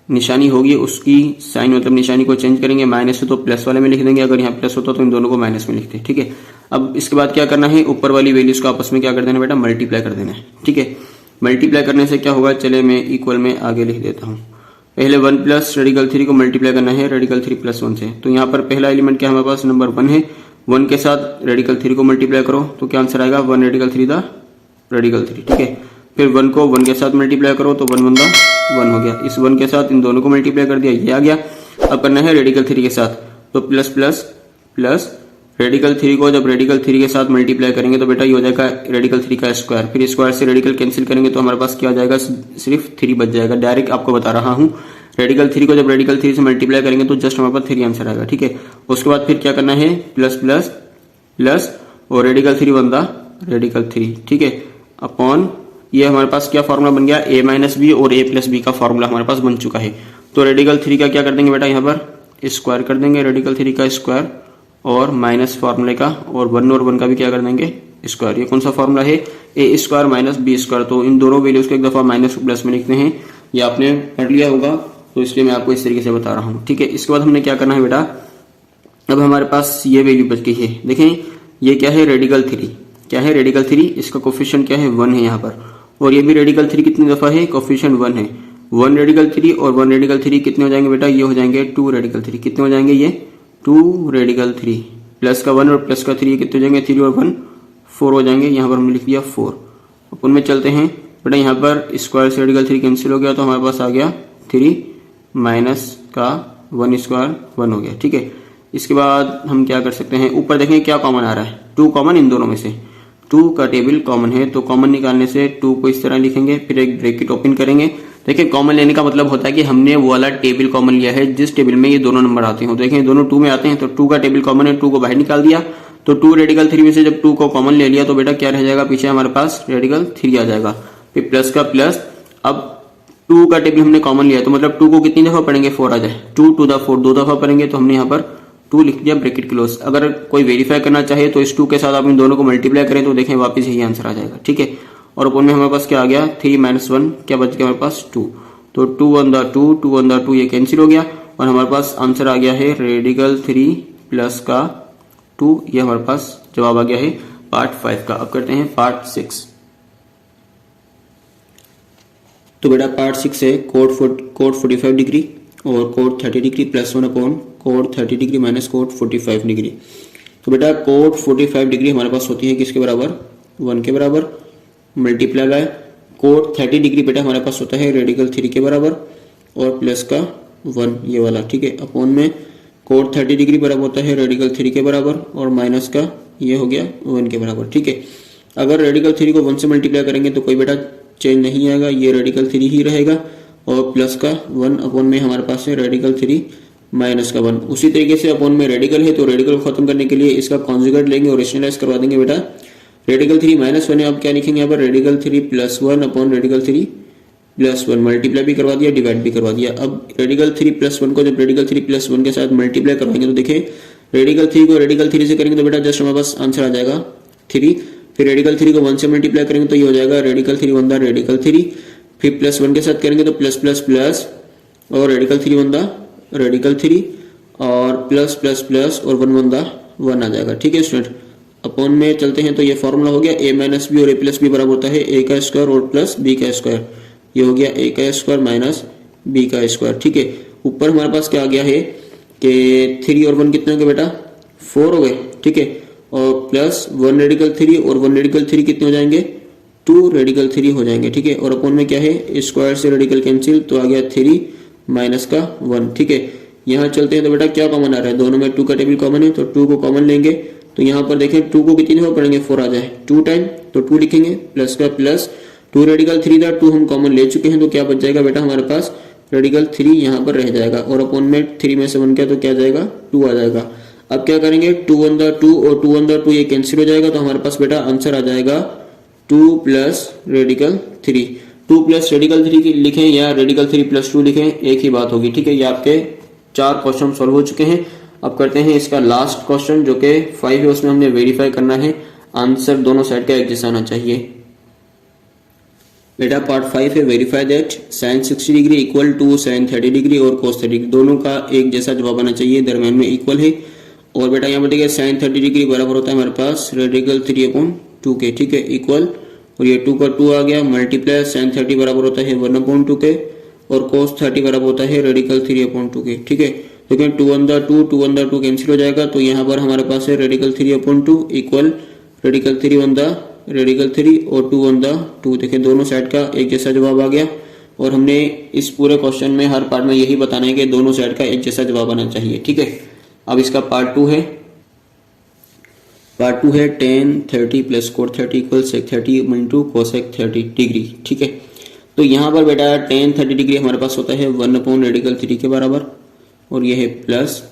Speaker 1: निशानी होगी उसकी साइन मतलब निशानी को चेंज करेंगे, माइनस हो तो प्लस वाले में लिख देंगे, अगर यहाँ प्लस होता तो इन दोनों को माइनस में लिखते। ठीक है, अब इसके बाद क्या करना है, ऊपर वाली वैल्यूज को आपस में क्या कर देना बेटा, मल्टीप्लाई कर देना है। ठीक है, मल्टीप्लाई करने से क्या होगा, चले मैं इक्वल में आगे लिख देता हूँ। पहले 1 प्लस रेडिकल 3 को मल्टीप्लाई करना है रेडिकल 3 प्लस 1 से। तो यहाँ पर पहला एलिमेंट क्या हमारे पास, नंबर 1 है, 1 के साथ रेडिकल 3 को मल्टीप्लाई करो तो क्या आंसर आएगा, 1 रेडिकल 3 द रेडिकल 3। ठीक है, फिर 1 को 1 के साथ मल्टीप्लाई करो तो 1 1 द 1 हो गया। इस 1 के साथ इन दोनों को मल्टीप्लाई कर दिया, ये आ गया। अब करना है रेडिकल 3 के साथ, तो प्लस प्लस प्लस रेडिकल 3 को जब रेडिकल 3 के साथ मल्टीप्लाई करेंगे तो बेटा ये हो जाएगा रेडिकल 3 का स्क्वायर। फिर स्क्वायर से रेडिकल कैंसिल करेंगे तो हमारे पास क्या हो जाएगा, सिर्फ 3 बच जाएगा। डायरेक्ट आपको बता रहा हूँ, रेडिकल 3 को जब रेडिकल 3 से मल्टीप्लाई करेंगे तो जस्ट हमारे पास 3 आंसर आएगा। ठीक है, उसके बाद फिर क्या करना है, प्लस प्लस प्लस और रेडिकल 3 बनता रेडिकल 3। ठीक है, अपॉन ये हमारे पास क्या फॉर्मूला बन गया, a माइनस बी और a प्लस बी का फॉर्मूला हमारे पास बन चुका है। तो रेडिकल 3 का क्या कर देंगे बेटा, यहाँ पर स्क्वायर कर देंगे, रेडिकल 3 का स्क्वायर और माइनस फॉर्मूले का, और 1 और 1 का भी क्या कर देंगे स्क्वायर। ये कौन सा फॉर्मूला है, a square minus B square. तो इन दोनों वैल्यूज को एक दफा माइनस प्लस में लिखते हैं, ये आपने पढ़ लिया होगा तो इसलिए मैं आपको इस तरीके से बता रहा हूँ। ठीक है, इसके बाद हमने क्या करना है बेटा, अब हमारे पास ये वैल्यू बच गई है। देखें ये क्या है, रेडिकल 3, क्या है रेडिकल 3, इसका कोफिशिएंट क्या है, 1 है यहाँ पर। और ये भी रेडिकल 3 कितनी दफा है, कोफिशिएंट 1 है। 1 रेडिकल 3 और 1 रेडिकल 3 कितने हो जाएंगे बेटा, ये हो जाएंगे 2 रेडिकल 3। कितने हो जाएंगे, ये 2 रेडिकल 3 प्लस का 1 और प्लस का 3 कितने हो जाएंगे, 3 और 1 4 हो जाएंगे। यहाँ पर हमने लिख दिया 4। अपन में चलते हैं बेटा, यहाँ पर स्क्वायर से रेडिकल 3 कैंसिल हो गया तो हमारे पास आ गया 3 माइनस का 1 स्क्वायर 1 हो गया। ठीक है, इसके बाद हम क्या कर सकते हैं, ऊपर देखें क्या कॉमन आ रहा है, 2 कॉमन इन दोनों में से, 2 का टेबल कॉमन है तो कॉमन निकालने से 2 को इस तरह लिखेंगे, फिर एक ब्रैकेट ओपन करेंगे। देखिए कॉमन लेने का मतलब होता है कि हमने वो वाला टेबल कॉमन लिया है जिस टेबल में ये दोनों नंबर आते हैं। देखें दोनों 2 में आते हैं तो 2 का टेबल कॉमन है, 2 को बाहर निकाल दिया तो 2 रेडिकल 3 में से जब 2 को कॉमन ले लिया तो बेटा क्या रह जाएगा, पीछे हमारे पास रेडिकल 3 आ जाएगा। फिर प्लस का प्लस, अब 2 का टेबल हमने कॉमन लिया तो मतलब 2 को कितनी दफा पढ़ेंगे, 4 आ जाए, 2 टू द 4 2 दफा पढ़ेंगे तो हमने यहाँ पर 2 लिख दिया, ब्रैकेट क्लोज। अगर कोई वेरीफाई करना चाहे तो इस 2 के साथ आप इन दोनों को मल्टीप्लाई करें तो देखें वापस यही आंसर आ जाएगा। ठीक है, और अपन में हमारे पास क्या आ गया, 3 माइनस 1 क्या बच गया हमारे पास 2। तो 2 1 द 2 2 1 द 2 ये कैंसिल हो गया और हमारे पास आंसर आ गया है रेडिकल 3 प्लस का 2। ये हमारे पास जवाब आ गया है पार्ट 5 का। अब करते हैं पार्ट 6। तो बेटा पार्ट 6 है कोड 45 डिग्री और code 30 degree plus 1 upon code 30 degree minus code 45 degree. तो बेटा कोड 45 डिग्री हमारे पास होती है किसके बराबर, 1 के बराबर, मल्टीप्लाई बाय कोड 30 डिग्री बेटा हमारे पास होता है रेडिकल 3 के बराबर और प्लस का 1 ये वाला। ठीक है, अपॉन में कोड 30 डिग्री बराबर होता है रेडिकल 3 के बराबर और माइनस का ये हो गया 1 के बराबर। ठीक है, अगर रेडिकल 3 को 1 से मल्टीप्लाई करेंगे तो कोई बेटा चेंज नहीं आएगा, ये रेडिकल 3 ही रहेगा और प्लस का 1 अपॉन में हमारे पास है रेडिकल 3 माइनस का 1। उसी तरीके से अपॉन में रेडिकल है तो रेडिकल को खत्म करने के लिए इसका कॉन्जुगेट लेंगे और रेशनलाइज करवा देंगे बेटा रेडिकल 3 -1 है, अब क्या लिखेंगे यहाँ पर रेडिकल 3 +1 अपॉन रेडिकल 3 +1, मल्टीप्लाई भी करवा दिया, डिवाइड भी करवा दिया। अब रेडिकल 3 +1 को जब रेडिकल 3 +1 के साथ मल्टीप्लाई करवाएंगे तो देखें रेडिकल 3 को रेडिकल 3 से करेंगे तो बेटा जस्ट हमारे पास आंसर आ जाएगा 3। फिर रेडिकल 3 को 1 से मल्टीप्लाई करेंगे तो ये हो जाएगा रेडिकल 3 1 रेडिकल 3, फिर +1 के साथ करेंगे तो प्लस प्लस प्लस और रेडिकल 3 1 रेडिकल 3 और प्लस प्लस प्लस और 1 1 आ जाएगा। ठीक है स्टूडेंट, अपॉन में चलते हैं तो ये फॉर्मूला हो गया a माइनस बी और a प्लस बी बराबर होता है a का स्क्वायर और प्लस b का स्क्वायर। ये हो गया a का स्क्वायर माइनस b का स्क्वायर। ठीक है, ऊपर हमारे पास क्या आ गया है कि 3 और 1 कितने हो गए बेटा 4 हो गए। ठीक है, और प्लस 1 रेडिकल 3 और 1 रेडिकल 3 कितने हो जाएंगे 2 रेडिकल 3 हो जाएंगे। ठीक है, और अपॉन में क्या है स्क्वायर से रेडिकल कैंसिल तो आ गया 3 माइनस का 1। ठीक है, यहाँ चलते हैं तो बेटा क्या कॉमन आ रहा है, दोनों में 2 का टेबल कॉमन है तो 2 को कॉमन लेंगे तो यहाँ पर देखें 2 को कितनी दफा पढ़ेंगे 4 आ जाए 2 टाइम तो 2 लिखेंगे, प्लस का प्लस 2 रेडिकल 3 था 2 हम कॉमन ले चुके हैं तो क्या बच जाएगा बेटा हमारे पास रेडिकल 3 यहाँ पर रह जाएगा और अपॉन में 3 में से 1 किया तो क्या जाएगा 2 आ जाएगा। अब क्या करेंगे 2 1 2 और 2 1 2 ये कैंसिल हो जाएगा तो हमारे पास बेटा आंसर आ जाएगा 2 प्लस रेडिकल 3। 2 प्लस रेडिकल 3 लिखें या रेडिकल 3 + 2 लिखें एक ही बात होगी। ठीक है, ये आपके 4 क्वेश्चन सॉल्व हो चुके हैं। अब करते हैं इसका लास्ट क्वेश्चन जो कि 5 है, उसमें हमने वेरीफाई करना है आंसर दोनों साइड का एक जैसा आना चाहिए। बेटा पार्ट 5 है verify that sin 60 degree equal to sin 30 degree और cos 30 डिग्री दोनों का एक जैसा जवाब आना चाहिए, दरम्यान में इक्वल है। और बेटा यहाँ पर देखिए sin 30 डिग्री बराबर होता है हमारे पास रेडिकल 3/2 के। ठीक है, इक्वल और ये 2 का 2 आ गया मल्टीप्लाई sin 30 बराबर होता है 1/2 के और cos 30 बराबर होता है रेडिकल 3/2 के। ठीक है, लेकिन 2 1 2 कैंसिल हो जाएगा तो यहाँ पर हमारे पास है रेडिकल 3/2 इक्वल रेडिकल 3 1 रेडिकल 3 और 2 1 2। देखें दोनों साइड का एक जैसा जवाब आ गया और हमने इस पूरे क्वेश्चन में हर पार्ट में यही बताना है कि दोनों साइड का एक जैसा जवाब आना चाहिए। ठीक है, अब इसका पार्ट 2 है। पार्ट 2 है tan 30 + cot 30 = sec 30 × cosec 30 degree. ठीक है, तो यहाँ पर बेटा tan 30 डिग्री हमारे पास होता है 1 रेडिकल 3 के बराबर और यह है प्लस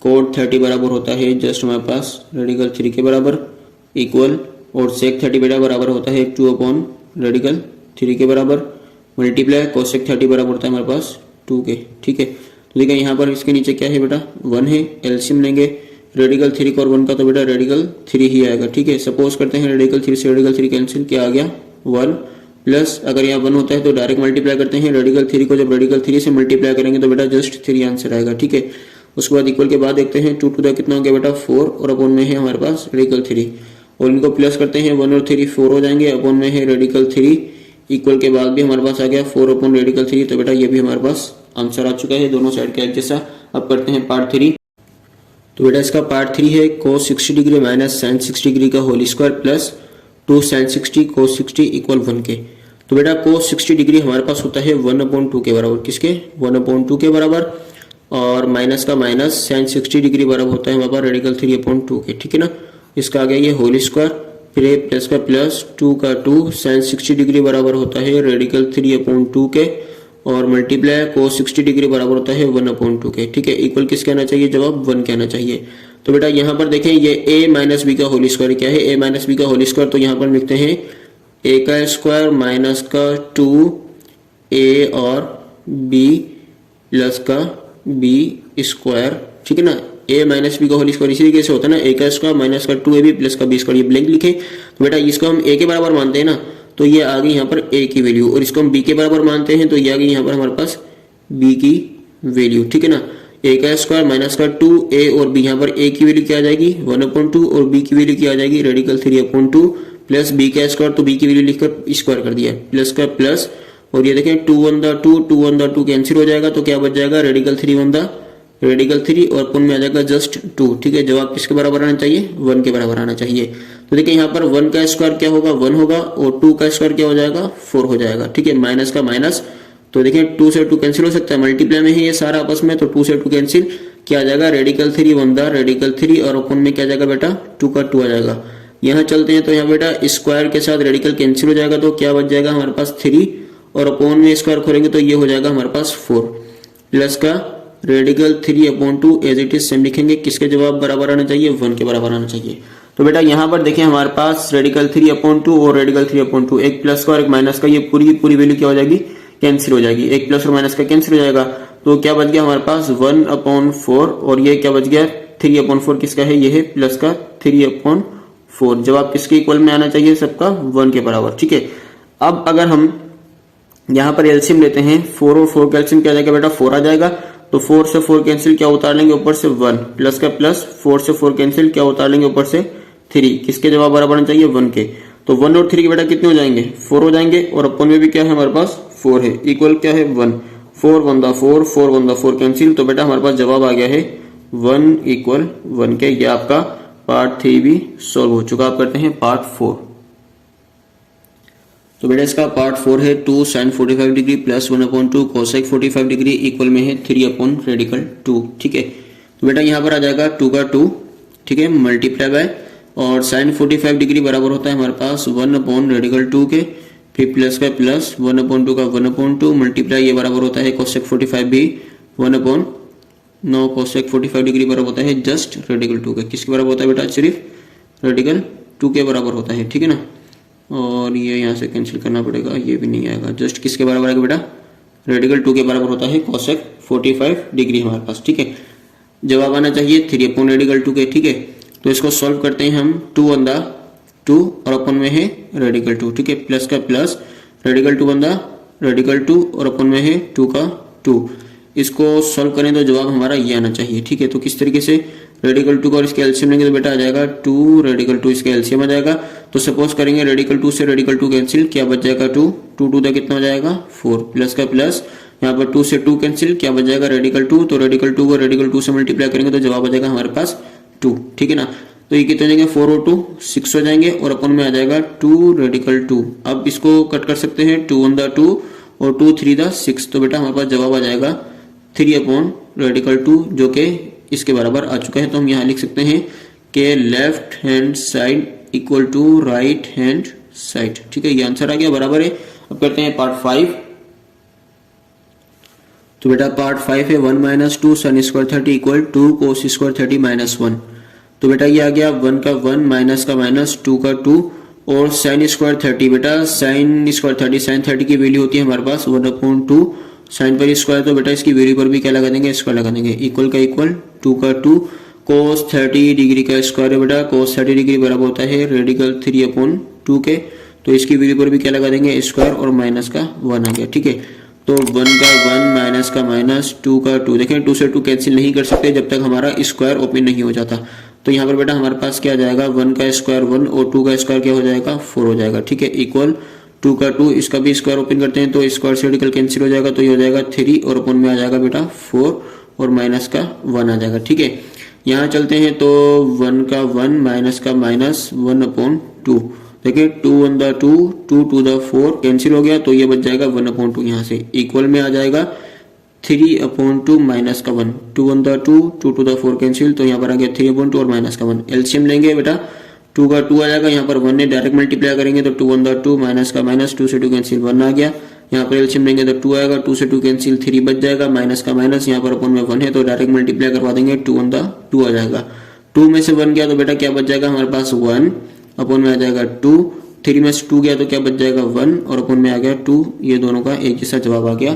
Speaker 1: cot 30 बराबर होता है जस्ट हमारे पास रेडिकल 3 के बराबर इक्वल और sec 30 बेटा बराबर होता है 2 रेडिकल 3 के बराबर मल्टीप्लाई cosec 30 बराबर होता है हमारे पास 2 के। ठीक है, तो देखिए यहाँ पर इसके नीचे क्या है बेटा 1 है, एलसीएम लेंगे रेडिकल 3 का और 1 का तो बेटा रेडिकल 3 ही आएगा। ठीक है, सपोज करते हैं रेडिकल 3 से रेडिकल 3 कैंसिल क्या आ गया 1 प्लस अगर यहाँ 1 होता है तो डायरेक्ट मल्टीप्लाई करते हैं रेडिकल 3 को जब रेडिकल 3 से मल्टीप्लाई करेंगे तो बेटा जस्ट 3 आंसर आएगा। ठीक है, उसके बाद इक्वल के बाद देखते हैं 2 टू द कितना हो गया बेटा 4 और अपॉन में है हमारे पास रेडिकल 3 और इनको प्लस करते हैं 1 और 3 4 हो जाएंगे अपॉन में है रेडिकल 3 इक्वल के बाद भी हमारे पास आ गया 4 अपॉन रेडिकल 3 तो बेटा ये भी हमारे पास आंसर आ चुका है दोनों साइड का एक जैसा। अब करते हैं पार्ट 3। तो बेटा इसका पार्ट 3 है cos 60 degree minus sin 60 degree का whole square plus 2 sin 60 cos 60 equal 1 के। तो बेटा cos 60 डिग्री हमारे पास होता है 1/2 के बराबर, किसके 1/2 के बराबर और माइनस का माइनस sin 60 डिग्री बराबर होता है हमारे पास रेडिकल 3/2 के। ठीक है ना, इसका आ गया ये होल स्क्वायर फिर प्लस का प्लस 2 का 2 sin 60 डिग्री बराबर होता है रेडिकल 3/2 के और मल्टीप्लाई cos 60 डिग्री बराबर होता है 1/2 के। ठीक है, इक्वल किसके आना चाहिए जवाब 1 के आना चाहिए। तो बेटा यहाँ पर देखें ये a माइनस बी का होल स्क्वायर क्या है a माइनस बी का होल स्क्वायर तो यहाँ पर लिखते हैं a का स्क्वायर माइनस का 2a और b प्लस का b स्क्वायर। ठीक है ना, a माइनस बी का होल स्क्वायर इसी कैसे होता है ना a का स्क्वायर माइनस का 2ab प्लस का b स्क्वायर। ये ब्लैंक लिखे तो बेटा इसको हम a के बराबर मानते हैं ना तो ये आ गई यहाँ पर a की वैल्यू और इसको हम b के बराबर मानते हैं तो ये आ गई यहाँ पर हमारे पास b की वैल्यू। ठीक है ना, a का स्क्वायर माइनस का 2a और b यहाँ पर a की वैल्यू क्या आ जाएगी 1/2 और b की वैल्यू क्या आ जाएगी रेडिकल 3/2 प्लस b का स्क्वायर तो b की वैल्यू लिखकर स्क्वायर कर दिया प्लस का प्लस और ये देखें 2 1 2 कैंसिल हो जाएगा तो क्या बच जाएगा रेडिकल 3 और पुन में आ जाएगा जस्ट 2। ठीक है, जवाब किसके बराबर आना चाहिए 1 के बराबर आना चाहिए। तो देखिए यहाँ पर 1 का स्क्वायर क्या होगा 1 होगा और 2 का स्क्वायर क्या हो जाएगा 4 हो जाएगा। ठीक है, माइनस का माइनस तो देखिए 2 से 2 कैंसिल हो सकता है, मल्टीप्लाई में है ये सारा आपस में तो 2 से 2 कैंसिल क्या आ जाएगा रेडिकल 3 1 रेडिकल 3 और अपन में क्या आ जाएगा बेटा 2 का 2 आ जाएगा। यहाँ चलते हैं तो यहाँ बेटा स्क्वायर के साथ रेडिकल कैंसिल हो जाएगा तो क्या बच जाएगा हमारे पास 3 और अपॉन में स्क्वायर खोलेंगे तो ये हो जाएगा हमारे पास 4 प्लस का radical 3/2 as it is same लिखेंगे किसके जवाब बराबर आना चाहिए 1 के बराबर आना चाहिए। तो बेटा यहाँ पर देखिए हमारे पास रेडिकल 3/2 और रेडिकल 3/2, एक प्लस का और एक माइनस का, ये पूरी पूरी वैल्यू क्या हो जाएगी, कैंसिल हो जाएगी, एक प्लस और माइनस का कैंसिल हो जाएगा। तो क्या बच गया हमारे पास 1/4 और ये क्या बच गया 3/4, किसका है, ये है प्लस का 3/4। जवाब किसके इक्वल में आना चाहिए, सबका 1 के बराबर। ठीक है, अब अगर हम यहाँ पर एलसीएम लेते हैं, 4 और 4 का एलसीएम क्या आ जाएगा बेटा, 4 आ जाएगा। तो 4 से 4 कैंसिल, क्या उतार लेंगे ऊपर से 1, प्लस का प्लस, 4 से 4 कैंसिल, क्या उतार लेंगे ऊपर से 3, किसके जवाब बराबर आना चाहिए, 1 के। तो 1 और 3 के बेटा कितने हो जाएंगे, 4 हो जाएंगे, और अपन में भी क्या है हमारे पास 4 है, इक्वल क्या है 1, 4 1 4, 4 1 4 कैंसिल, तो बेटा हमारे पास जवाब आ गया है 1 = 1 के। ये आपका पार्ट 3 भी सॉल्व हो चुका। आप करते हैं पार्ट 4। तो बेटा इसका पार्ट 4 है 2 sin 45 degree plus 1/2 cosec 45 degree equal में है 3/2। ठीक है, तो बेटा यहाँ पर आ जाएगा 2 का 2, ठीक है, मल्टीप्लाई बाय, और sin 45 डिग्री बराबर होता है हमारे पास 1/2 के, फिर प्लस का प्लस 1/2 का 1/2 मल्टीप्लाई, ये बराबर होता है cosec 45 भी 1/9 cosec 45 डिग्री बराबर होता है जस्ट रेडिकल 2 के। किसके बराबर होता है बेटा, सिर्फ रेडिकल 2 के बराबर होता है। ठीक है ना, और ये यहाँ से कैंसिल करना पड़ेगा, ये भी नहीं आएगा, जस्ट किसके बराबर आएगा बेटा, रेडिकल 2 के बराबर होता है cosec 45 डिग्री हमारे पास। ठीक है, जवाब आना चाहिए 3/रेडिकल 2 के। ठीक है, तो इसको सॉल्व करते हैं हम, 2/2 और अपन में है रेडिकल 2। ठीक है, प्लस का प्लस, रेडिकल 2/रेडिकल 2 और अपन में है 2 का 2। इसको सॉल्व करें तो जवाब हमारा ये आना चाहिए। ठीक है, तो किस तरीके से, रेडिकल 2 का और इसके एलसीएम लेंगे तो बेटा आ जाएगा 2 रेडिकल 2, इसका एलसीएम आ जाएगा। तो सपोज करेंगे रेडिकल 2 से रेडिकल 2 कैंसिल, क्या बच जाएगा 2, 2 2 कितना हो जाएगा 4, प्लस का प्लस, यहाँ पर 2 से 2 कैंसिल, क्या बच जाएगा रेडिकल 2, तो रेडिकल 2 को रेडिकल 2 से मल्टीप्लाई करेंगे तो जवाब आ जाएगा हमारे पास 2। ठीक है ना, तो ये कितने हो जाएंगे, 4 और 2 6 हो जाएंगे, और अपन में आ जाएगा 2 रेडिकल 2। अब इसको कट कर सकते हैं, 2/2 और 2 3/6, तो बेटा हमारे पास जवाब आ जाएगा 3/रेडिकल 2, जो कि इसके बराबर आ चुका है। तो हम यहाँ लिख सकते हैं कि left hand side equal to right hand side. ठीक है, ये आंसर आ गया, बराबर है। अब करते हैं पार्ट 5। तो बेटा पार्ट 5 है 1 - 2 sin square 30 equal 2 cos square 30 -1। तो बेटा ये आ गया 1 का 1 माइनस का माइनस 2 का 2 और sin स्क्वायर 30। बेटा sin स्क्वायर 30, sin 30 की वैल्यू होती है हमारे पास 1/2 साइन पर स्क्वायर, तो बेटा इसकी वैल्यू पर भी क्या लगा देंगे, स्क्वायर लगा देंगे, इक्वल का इक्वल 2 का 2 cos 30 डिग्री का स्क्वायर है बेटा, cos 30 डिग्री बराबर होता है रेडिकल 3/2 के, तो इसकी वैल्यू पर भी क्या लगा देंगे, स्क्वायर, और माइनस का 1 आ गया। ठीक है, तो 1 का 1 माइनस का माइनस 2 का 2, देखें 2 से 2 कैंसिल नहीं कर सकते जब तक हमारा स्क्वायर ओपन नहीं हो जाता। तो यहाँ पर बेटा हमारे पास क्या आ जाएगा, 1 का स्क्वायर 1 और 2 का स्क्वायर क्या हो जाएगा 4 हो जाएगा। ठीक है, इक्वल 2 का 2, इसका भी स्क्वायर ओपन करते हैं तो स्क्वायर से रेडिकल कैंसिल हो जाएगा, तो ये हो जाएगा 3 और अपन में आ जाएगा बेटा 4 और माइनस का 1 आ जाएगा। ठीक है, यहाँ चलते हैं तो 1 का 1 माइनस का माइनस 1/2, देखिए 2/2 2 to the 4 कैंसिल हो गया, तो ये बच जाएगा 1/2, यहाँ से इक्वल में आ जाएगा 3/2 माइनस का 1, 2/2 2 to the 4 कैंसिल, तो यहाँ पर आ गया 3/2 और माइनस का 1। एलसीएम लेंगे बेटा, 2 का 2 आ जाएगा, यहाँ पर 1 ने डायरेक्ट मल्टीप्लाई करेंगे तो 2/2 माइनस का माइनस 2 से 2 कैंसिल 1 आ गया, यहाँ पर एलसीएम लेंगे तो 2 आएगा, 2 से 2 कैंसिल 3 बच जाएगा, माइनस का माइनस, यहाँ पर अपन में 1 है तो डायरेक्ट मल्टीप्लाई करवा देंगे, 2/2 आ जाएगा, 2 में से 1 गया तो बेटा क्या बच जाएगा हमारे पास 1, अपन में आ जाएगा 2, 3 में से 2 गया तो क्या बच जाएगा 1 और अपन में आ गया 2, ये दोनों का एक जैसा जवाब आ गया।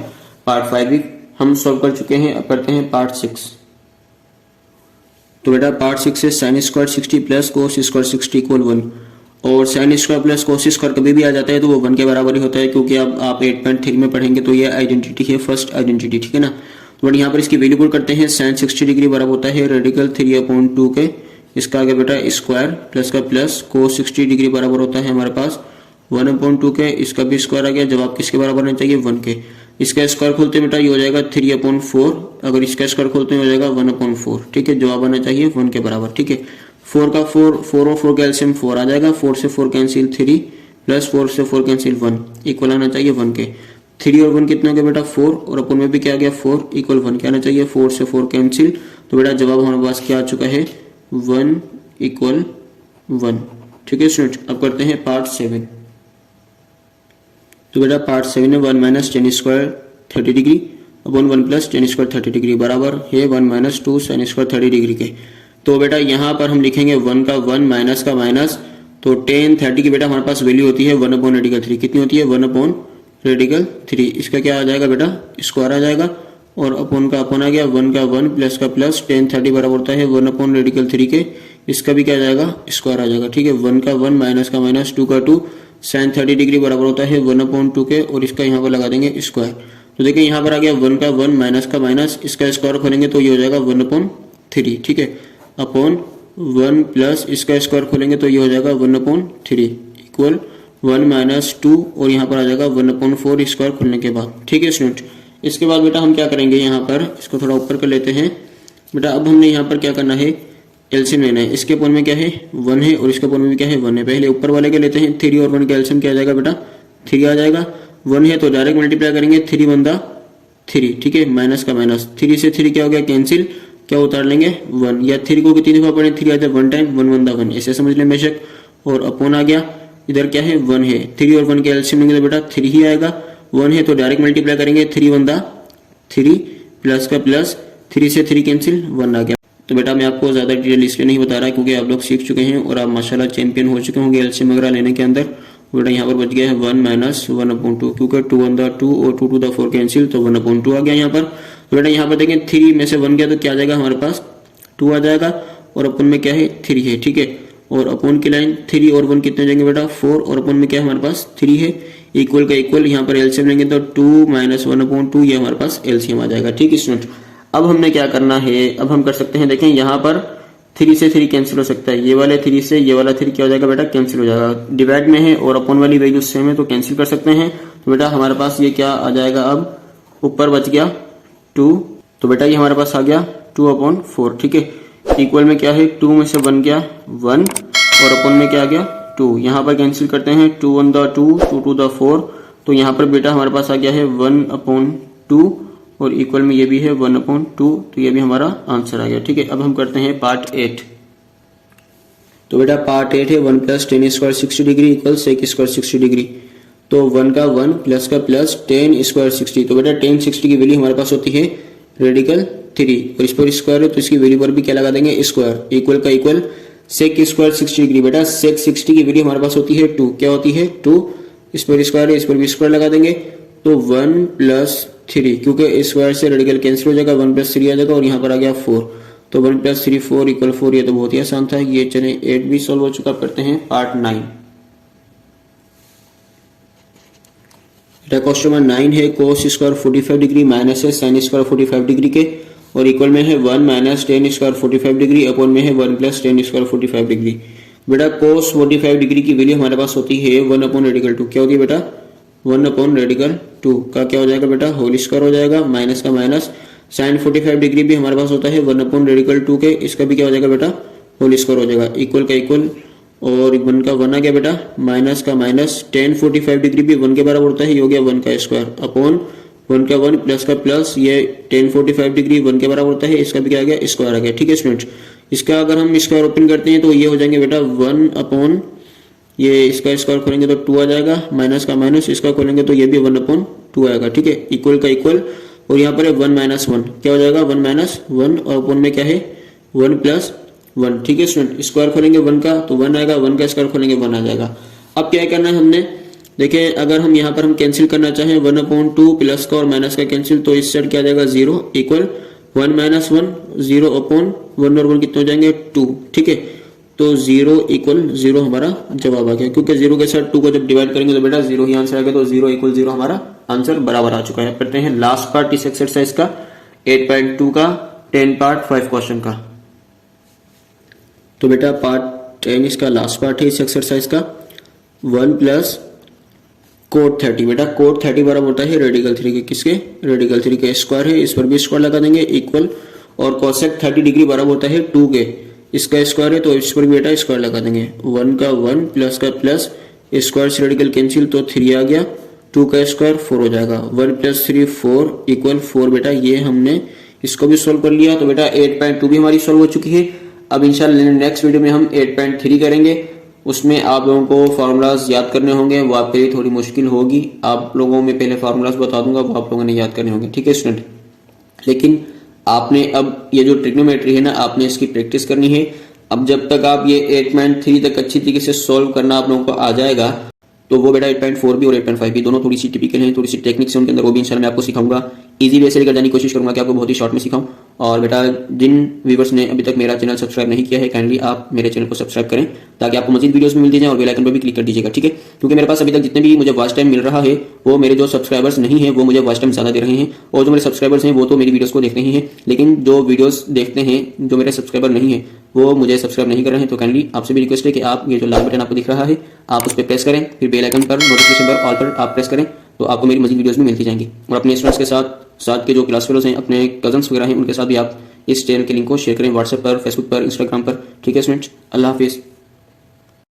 Speaker 1: पार्ट 5 भी हम सॉल्व कर चुके हैं। अब करते हैं पार्ट 6। तो बेटा पार्ट 6 से sine square 60 plus cos square 60 equal 1, और sine square plus cos square कभी भी आ जाता है तो वो 1 के बराबर ही होता है, क्योंकि अब आप 8.3 में पढ़ेंगे तो ये आइडेंटिटी है, फर्स्ट आइडेंटिटी। ठीक है ना, तो बट यहाँ पर इसकी वैल्यू पुट करते हैं, साइन 60 डिग्री बराबर होता है रेडिकल 3/2 के, इसका आगे बेटा स्क्वायर प्लस का प्लस कोस 60 डिग्री बराबर होता है हमारे पास 1/2 के, इसका भी स्क्वायर आ गया, जवाब किसके बराबर होना चाहिए 1 के। इसका स्क्वायर खोलते बेटा ये हो जाएगा 3/4, अगर इसका स्क्वायर खोलते हो जाएगा 1/4। ठीक है, जवाब आना चाहिए 1 के बराबर। ठीक है, 4 का 4 और 4 का एलसीएम 4 आ जाएगा, 4 से 4 कैंसिल 3 प्लस 4 से 4 कैंसिल 1, इक्वल आना चाहिए 1 के। 3 और 1 कितने हो गए बेटा 4, और अपन में भी क्या आ गया 4, इक्वल 1 के आना चाहिए, 4 से 4 कैंसिल, तो बेटा जवाब हमारे पास क्या आ चुका है 1 = 1। ठीक है स्टूडेंट, अब करते हैं पार्ट 7। तो बेटा पार्ट 7 में 1 - tan square 30 degree upon 1 + tan square 30 degree बराबर है 1 - 2 sin स्क्वायर 30 डिग्री के। तो बेटा यहाँ पर हम लिखेंगे 1 का 1 माइनस का माइनस, तो tan 30 की बेटा हमारे पास वैल्यू होती है 1/रेडिकल 3। कितनी होती है? 1/रेडिकल 3। इसका क्या आ जाएगा बेटा? स्क्वायर आ जाएगा, और अपॉन का अपॉन आ गया, 1 का 1 प्लस का प्लस, tan 30 बराबर होता है 1/रेडिकल 3 के। इसका भी क्या आ जाएगा? स्क्वायर आ जाएगा। ठीक है, 1 का 1 माइनस का माइनस, 2 का 2, sin 30 डिग्री बराबर होता है 1/2 के, और इसका यहाँ पर लगा देंगे स्क्वायर। तो देखिए यहाँ पर आ गया 1 का 1 माइनस का माइनस, इसका स्क्वायर खोलेंगे तो ये हो जाएगा 1/3। ठीक है, अपॉन 1 प्लस इसका स्क्वायर खोलेंगे तो ये हो जाएगा 1/3 इक्वल 1 माइनस 2, और यहाँ पर आ जाएगा 1/4 स्क्वायर खोलने के बाद। ठीक है स्टूडेंट, इसके बाद बेटा हम क्या करेंगे, यहाँ पर इसको थोड़ा ऊपर कर लेते हैं बेटा। अब हमने यहाँ पर क्या करना है, एलसीएम लेना है। इसके अपॉन में क्या है? 1 है, और इसके अपॉन में भी क्या है? 1 है। पहले ऊपर वाले के लेते हैं, 3 और 1 का एलसीएम क्या आ जाएगा बेटा? 3 आ जाएगा। 1 है तो डायरेक्ट मल्टीप्लाई करेंगे, 3 1 3। ठीक है, माइनस का माइनस, 3 से 3 क्या हो गया? कैंसिल, क्या उतार लेंगे? 1, या 3 को कितनी दफा पढ़े? 3 आ जाए 1 टाइम, 1 1 1, ऐसे समझ लें बेशक। और अपॉन आ गया, इधर क्या है? 1 है, 3 और 1 के एलसीएम लेंगे तो बेटा 3 ही आएगा। 1 है तो डायरेक्ट मल्टीप्लाई करेंगे, 3 1 3 प्लस का प्लस, 3 से 3 कैंसिल, 1 आ गया। तो बेटा मैं आपको ज्यादा डिटेल इसलिए नहीं बता रहा क्योंकि आप लोग सीख चुके हैं और आप माशाल्लाह चैंपियन हो चुके होंगे एलसीएम वगैरह लेने के अंदर। बेटा यहाँ पर बच गया है 1 माइनस 1/2, क्योंकि 2 1 2 और 2 2 4 कैंसिल, तो 1/2 आ गया यहाँ पर। तो बेटा यहाँ पर देखें 3 में से 1 गया तो क्या आ जाएगा हमारे पास? 2 आ जाएगा, और अपन में क्या है? 3 है। ठीक है, और अपन की लाइन 3 और 1 कितने हो जाएंगे बेटा? 4, और अपन में क्या है हमारे पास? 3 है। इक्वल का इक्वल, यहाँ पर एलसीएम लेंगे तो 2 माइनस 1/2, ये हमारे पास एलसीएम आ जाएगा। ठीक है स्टूडेंट, अब हमने क्या करना है, अब हम कर सकते हैं, देखें यहाँ पर 3 से 3 कैंसिल हो सकता है, ये वाले 3 से ये वाला 3 क्या हो जाएगा बेटा? कैंसिल हो जाएगा। डिवाइड में है और अपॉन वाली वैल्यू सेम है तो कैंसिल कर सकते हैं। तो बेटा हमारे पास ये क्या आ जाएगा? अब ऊपर बच गया 2, तो बेटा ये हमारे पास आ गया 2/4। ठीक है, इक्वल में क्या है? 2 में से 1 गया 1, और अपॉन में क्या आ गया? 2। यहाँ पर कैंसिल करते हैं, 2 1 2, 2 2 4, तो यहाँ पर बेटा हमारे पास आ गया है 1/2, और इक्वल में ये भी है 1/2, तो ये भी हमारा आंसर आ गया। ठीक है, अब हम करते हैं पार्ट 8। तो बेटा पार्ट 8 है 1 plus tan square 60 degree equal sec square 60 degree. तो 1 का 1 प्लस का प्लस tan स्क्वायर 60, तो बेटा tan 60 की वैल्यू हमारे पास होती है रेडिकल 3, और इस पर स्क्वायर है तो इसकी वैल्यू पर भी क्या लगा देंगे? स्क्वायर। इक्वल का इक्वल sec स्क्वायर 60 डिग्री, बेटा sec 60 की वैल्यू हमारे पास होती है 2, क्या होती है? 2, इस पर स्क्वायर है, इस पर भी स्क्वायर लगा देंगे, तो 1 प्लस 3, क्योंकि स्क्वायर से रेडिकल कैंसिल हो जाएगा, 1 प्लस 3 आ जाएगा, और यहाँ पर आ गया 4, तो 1 प्लस 3 4 इक्वल 4। ये तो बहुत ही आसान था। ये चले 8 भी सॉल्व हो चुका। करते हैं पार्ट 9। क्वेश्चन नंबर 9 है cos स्क्वायर 45 डिग्री माइनस है sin स्क्वायर 45 डिग्री के, और इक्वल में है 1 minus tan square 45 degree upon में है 1 प्लस tan स्क्वायर 45 डिग्री। बेटा cos 45 डिग्री की वैल्यू हमारे पास होती है 1/रेडिकल 2। क्या होती है बेटा? 1/रेडिकल 2 का क्या हो जाएगा बेटा? होल स्क्वायर हो जाएगा, माइनस का माइनस। sin 45 डिग्री भी हमारे पास होता है 1/रेडिकल 2 के, इसका भी क्या हो जाएगा बेटा? होल स्क्वायर हो जाएगा। इक्वल का इक्वल, और 1 का 1 आ गया बेटा, माइनस का माइनस, tan 45 डिग्री भी 1 के बराबर होता है, ये हो गया 1 का स्क्वायर, अपॉन 1 का 1 प्लस का प्लस, ये tan 45 डिग्री 1 के बराबर होता है, इसका भी क्या आ गया? स्क्वायर आ गया। ठीक है स्टूडेंट, इसका अगर हम स्क्वायर ओपन करते हैं तो ये हो जाएंगे बेटा 1 अपॉन, ये इसका स्क्वायर खोलेंगे तो 2 आ जाएगा, माइनस का माइनस, इसका खोलेंगे तो ये भी 1/2 आएगा। ठीक है, इक्वल का इक्वल, और यहाँ पर है 1 माइनस 1, क्या हो जाएगा? 1 माइनस 1, और अपॉन में क्या है? 1 प्लस 1। ठीक है स्टूडेंट, स्क्वायर खोलेंगे 1 का तो 1 आएगा, 1 का स्क्वायर खोलेंगे 1 आ जाएगा। अब क्या करना है हमने, देखिए अगर हम यहाँ पर हम कैंसिल करना चाहें 1/2 प्लस का और माइनस का कैंसिल, तो इस साइड क्या आ जाएगा? 0 इक्वल 1 माइनस 1, 0 अपॉन 1 और 1 कितने हो जाएंगे? 2। ठीक है, तो 0 इक्वल 0 हमारा जवाब आ गया, क्योंकि 0 के साथ 2 को जब डिवाइड करेंगे तो बेटा 0 ही आंसर आएगा, तो 0 इक्वल 0 हमारा आंसर बराबर आ चुका है। करते हैं लास्ट पार्ट इस एक्सरसाइज का 8.2 का 10 पार्ट 5 क्वेश्चन का। तो बेटा पार्ट 10 इसका लास्ट पार्ट है इस एक्सरसाइज का। 1 प्लस कोट 30, बेटा कोट 30 बराबर होता है रेडिकल 3 के, किसके? रेडिकल 3 के। स्क्वायर है, इस पर भी स्क्वायर लगा देंगे, इक्वल, और कोसेक 30 डिग्री बराबर होता है 2 के, इसका स्क्वायर है तो इस पर भी बेटा स्क्वायर लगा देंगे। 1 का 1 प्लस का प्लस, स्क्वायर से रेडिकल कैंसिल तो 3 आ गया, 2 का स्क्वायर 4 हो जाएगा, 1 प्लस 3 4 इक्वल 4। बेटा ये हमने इसको भी सोल्व कर लिया, तो बेटा 8.2 भी हमारी सोल्व हो चुकी है। अब इंशाल्लाह नेक्स्ट वीडियो में हम 8.3 करेंगे, उसमें आप लोगों को फार्मूलाज याद करने होंगे, वो आपके लिए थोड़ी मुश्किल होगी। आप लोगों में पहले फार्मूलाज बता दूंगा, वो आप लोगों ने याद करने होंगे। ठीक है स्टूडेंट, लेकिन आपने अब ये जो ट्रिग्नोमेट्री है ना, आपने इसकी प्रैक्टिस करनी है। अब जब तक आप ये 8.3 तक अच्छी तरीके से सॉल्व करना आप लोगों को आ जाएगा, तो वो बेटा 8.4 भी और 8.5 भी दोनों थोड़ी सी टिपिकल हैं, थोड़ी सी टेक्निक्स हैं उनके अंदर, वो भी इंशाल्लाह मैं आपको सिखाऊंगा। इजी वे से लेकर जाने की कोशिश करूंगा कि आपको बहुत ही शॉर्ट में सिखाऊं। और बेटा जिन व्यूवर्स ने अभी तक मेरा चैनल सब्सक्राइब नहीं किया है, काइंडली आप मेरे चैनल को सब्सक्राइब करें ताकि आपको मजीद वीडियोस भी मिलती जाए, और बेल आइकन पर भी क्लिक कर दीजिएगा, ठीक है। क्योंकि मेरे पास अभी तक जितने भी मुझे वॉच टाइम मिल रहा है, वो मेरे जो सब्सक्राइबर्स नहीं है वो मुझे वॉच टाइम ज्यादा दे रहे हैं, और जो मेरे सब्सक्राइबर्स हैं वो तो मेरी वीडियोस को देखते ही हैं, लेकिन जो वीडियोस देखते हैं जो मेरे सब्सक्राइबर नहीं है वो मुझे सब्सक्राइब नहीं कर रहे हैं। तो काइंडली आपसे भी रिक्वेस्ट है कि आप ये जो लाल बटन आपको दिख रहा है, आप उस पर प्रेस करें, फिर बेल आइकन पर नोटिफिकेशन पर ऑल पर आप प्रेस करें, तो आपको मेरी मजीद वीडियोस भी मिलती जाएंगी। और अपने स्टूडेंट्स के साथ के जो क्लास फेलोज हैं, अपने कजन्स वगैरह हैं, उनके साथ भी आप इस चैनल के लिंक को शेयर करें व्हाट्सएप पर, फेसबुक पर, इंस्टाग्राम पर, ठीक है स्टूडेंट्स। अल्लाह हाफिज़।